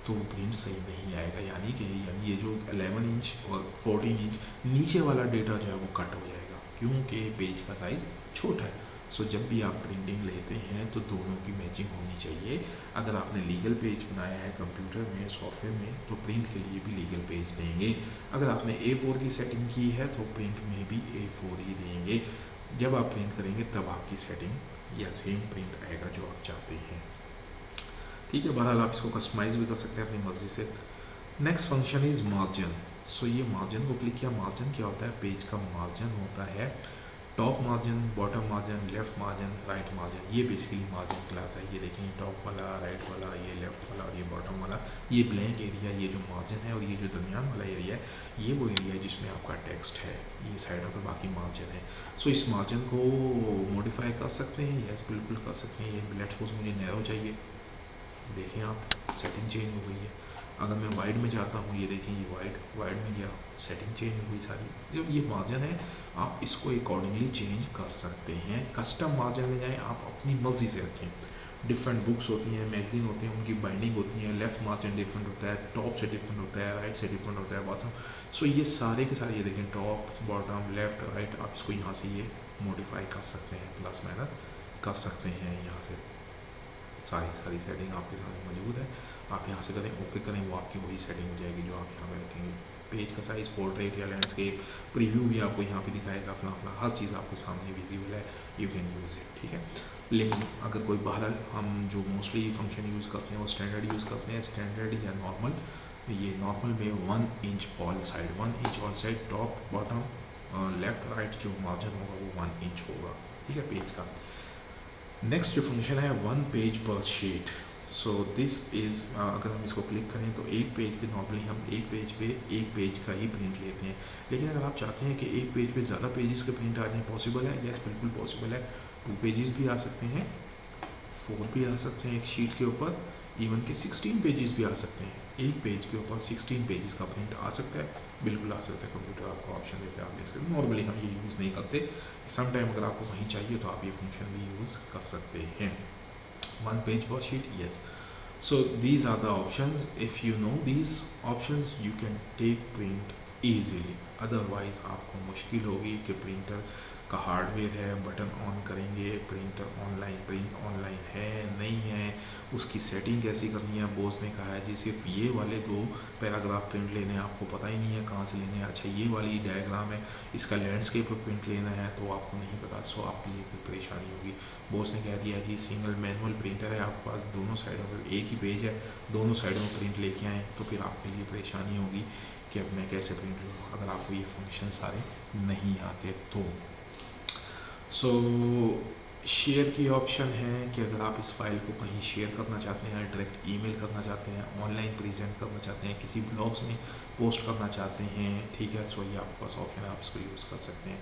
Speaker 1: तो प्रिंट सही नहीं आएगा, यानी ये जो 11 इंच और 14 इंच नीचे वाला डेटा जो है वो कट हो जाएगा, क्योंकि पेज का साइज़ छोटा है। सो जब भी आप प्रिंटिंग लेते हैं तो दोनों की मैचिंग होनी चाहिए। अगर आपने लीगल पेज बनाया है कंप्यूटर में, सॉफ्टवेयर में, तो प्रिंट के लिए भी लीगल पेज देंगे। अगर आपने A4 की सेटिंग की है तो प्रिंट में भी A4 ही देंगे। जब आप प्रिंट करेंगे तब आपकी सेटिंग या सेम प्रिंट आएगा जो आप चाहते हैं, ठीक है। बहरहाल आप इसको कस्टमाइज़ भी कर सकते हैं अपनी मर्ज़ी से। Next function is margin. So ये मार्जिन को क्लिक किया। मार्जिन क्या होता है? पेज का मार्जिन होता है, top margin, bottom margin, left margin, right margin, ये बेसिकली मार्जिन कहलाता है। ये देखें टॉप वाला, राइट वाला, ये लेफ्ट वाला और ये बॉटम वाला, ये ब्लैंक एरिया, ये जो मार्जिन है, और ये जो दरमियान वाला एरिया है, ये वो एरिया है जिसमें आपका टेक्स्ट है। ये साइडों पर बाकी मार्जिन है। सो इस मार्जिन को मॉडिफाई कर सकते हैं, यस बिल्कुल कर सकते हैं। ये लेट्स सपोज मुझे नैरो चाहिए, देखें आप सेटिंग चेंज हो गई है। अगर मैं वाइड में जाता हूँ, ये देखें ये वाइड में गया, सेटिंग चेंज हो गई सारी। जब ये मार्जिन है आप इसको अकॉर्डिंगली चेंज कर सकते हैं। कस्टम मार्जिन में जाएँ, आप अपनी मर्ज़ी से रखें। डिफरेंट बुक्स होती हैं, मैगजीन होती हैं, उनकी बाइंडिंग होती है, लेफ्ट मार्जिन डिफरेंट होता है, टॉप से डिफरेंट होता है, राइट से डिफरेंट होता है, बॉटम। सो ये सारे के सारे, ये देखें टॉप, बॉटम, लेफ्ट, राइट, आप इसको यहाँ से ये मॉडिफाई कर सकते हैं, प्लस माइनस कर सकते हैं। यहाँ से सारी सेटिंग आपके सामने मौजूद है। आप यहाँ से करें, ओके करें, वो आपकी वही सेटिंग हो जाएगी जो आप यहाँ पे रखेंगे। पेज का साइज़, पोर्ट्रेट या लैंडस्केप, प्रीव्यू भी आपको यहाँ पे दिखाएगा, अपना हर चीज़ आपके सामने विजिबल है, यू कैन यूज़ इट, ठीक है। लेकिन अगर कोई बहरहाल हम जो मोस्टली फंक्शन यूज़ करते हैं वो स्टैंडर्ड यूज़ करते हैं, स्टैंडर्ड या नॉर्मल। ये नॉर्मल में 1 inch all side, 1 inch all side, top bottom left right जो मार्जिन होगा वो 1 इंच होगा, ठीक है, पेज का। नेक्स्ट जो फंक्शन है 1 पेज पर शीट। सो दिस इज़, अगर हम इसको क्लिक करें तो एक पेज पे नॉर्मली हम एक पेज का ही प्रिंट लेते हैं। लेकिन अगर आप चाहते हैं कि एक पेज पे ज़्यादा पेजेस के प्रिंट आ जाए, पॉसिबल है? यस बिल्कुल पॉसिबल है। 2 पेजेस भी आ सकते हैं, 4 भी आ सकते हैं एक शीट के ऊपर, इवन कि 16 पेजेस भी आ सकते हैं। एक पेज के ऊपर 16 पेजेस का प्रिंट आ सकता है, बिल्कुल आ सकता है। कंप्यूटर आपको ऑप्शन देता है, आप देख सकते हैं। नॉर्मली हम ये यूज़ नहीं करते, सम टाइम अगर आपको वहीं चाहिए तो आप ये फंक्शन भी यूज़ कर सकते हैं। 1 page per sheet, yes. So these are the options. If you know these options you can take print easily. Otherwise आपको मुश्किल होगी कि प्रिंटर का हार्डवेयर है, बटन ऑन करेंगे, प्रिंटर ऑनलाइन, प्रिंट ऑनलाइन है नहीं है, उसकी सेटिंग कैसी करनी है। बॉस ने कहा है जी सिर्फ ये वाले 2 पैराग्राफ प्रिंट लेने हैं, आपको पता ही नहीं है कहाँ से लेने हैं। अच्छा ये वाली डायग्राम है, इसका लैंडस्केप पर प्रिंट लेना है तो आपको नहीं पता, सो आपके लिए कोई परेशानी होगी। बॉस ने कह दिया जी सिंगल मैनुअल प्रिंटर है आपके पास, दोनों साइडों पर एक ही पेज है, दोनों साइडों में प्रिंट लेके आएँ, तो फिर आपके लिए परेशानी होगी कि अब मैं कैसे प्रिंट लूँ अगर आपको ये फंक्शन सारे नहीं आते तो। सो शेयर की ऑप्शन है कि अगर आप इस फाइल को कहीं शेयर करना चाहते हैं, डायरेक्ट ईमेल करना चाहते हैं, ऑनलाइन प्रेजेंट करना चाहते हैं, किसी ब्लॉग्स में पोस्ट करना चाहते हैं, ठीक है, सो ये आपके पास ऑप्शन है, आप इसको यूज़ कर सकते हैं।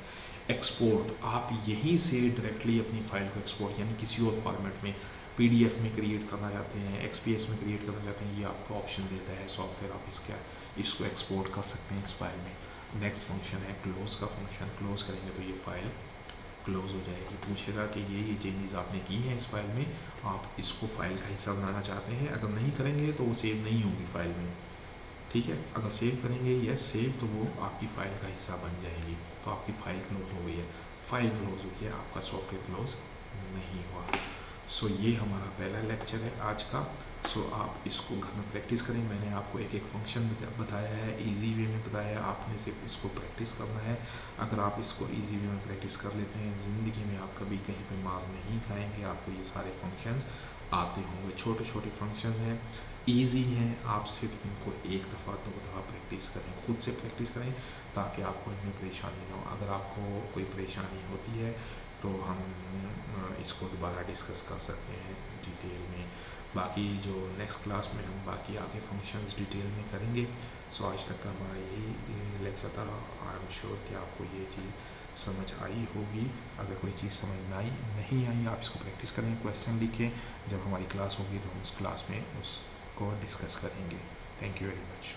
Speaker 1: एक्सपोर्ट, आप यहीं से डायरेक्टली अपनी फ़ाइल को एक्सपोर्ट यानी किसी और फॉर्मेट में, PDF में क्रिएट करना चाहते हैं, XPS में क्रिएट करना चाहते हैं, ये आपको ऑप्शन देता है सॉफ्टवेयर, आप इसको एक्सपोर्ट कर सकते हैं इस फाइल में। नेक्स्ट फंक्शन है क्लोज़ का फंक्शन। क्लोज़ करेंगे तो ये फाइल क्लोज़ हो जाएगी। पूछेगा कि ये चेंजेस आपने की हैं इस फाइल में, आप इसको फाइल का हिस्सा बनाना चाहते हैं, अगर नहीं करेंगे तो वो सेव नहीं होगी फाइल में, ठीक है। अगर सेव करेंगे यस सेव, तो वो आपकी फ़ाइल का हिस्सा बन जाएगी, तो आपकी फ़ाइल क्लोज हो गई है। फाइल क्लोज हुई है, आपका सॉफ्टवेयर क्लोज नहीं हुआ। सो ये हमारा पहला लेक्चर है आज का। सो आप इसको घर में प्रैक्टिस करें। मैंने आपको एक एक फंक्शन बताया है, इजी वे में बताया है, आपने सिर्फ इसको प्रैक्टिस करना है। अगर आप इसको इजी वे में प्रैक्टिस कर लेते हैं, ज़िंदगी में आप कभी कहीं पे मार नहीं खाएंगे। आपको ये सारे फंक्शंस आते होंगे, छोटे छोटे फंक्शन हैं, ईजी हैं। आप सिर्फ इनको एक दफ़ा दो दफ़ा प्रैक्टिस करें, खुद से प्रैक्टिस करें, ताकि आपको इनमें परेशानी ना हो। अगर आपको कोई परेशानी होती है तो हम इसको दोबारा डिस्कस कर सकते हैं डिटेल में। बाकी जो नेक्स्ट क्लास में हम बाकी आगे फंक्शंस डिटेल में करेंगे। सो आज तक का हमारा यही लेक्चर था। आई एम श्योर कि आपको ये चीज़ समझ आई होगी। अगर कोई चीज़ समझ में आई नहीं आई, आप इसको प्रैक्टिस करें, क्वेश्चन लिखें। जब हमारी क्लास होगी तो हम उस क्लास में उसको डिस्कस करेंगे। Thank you very much.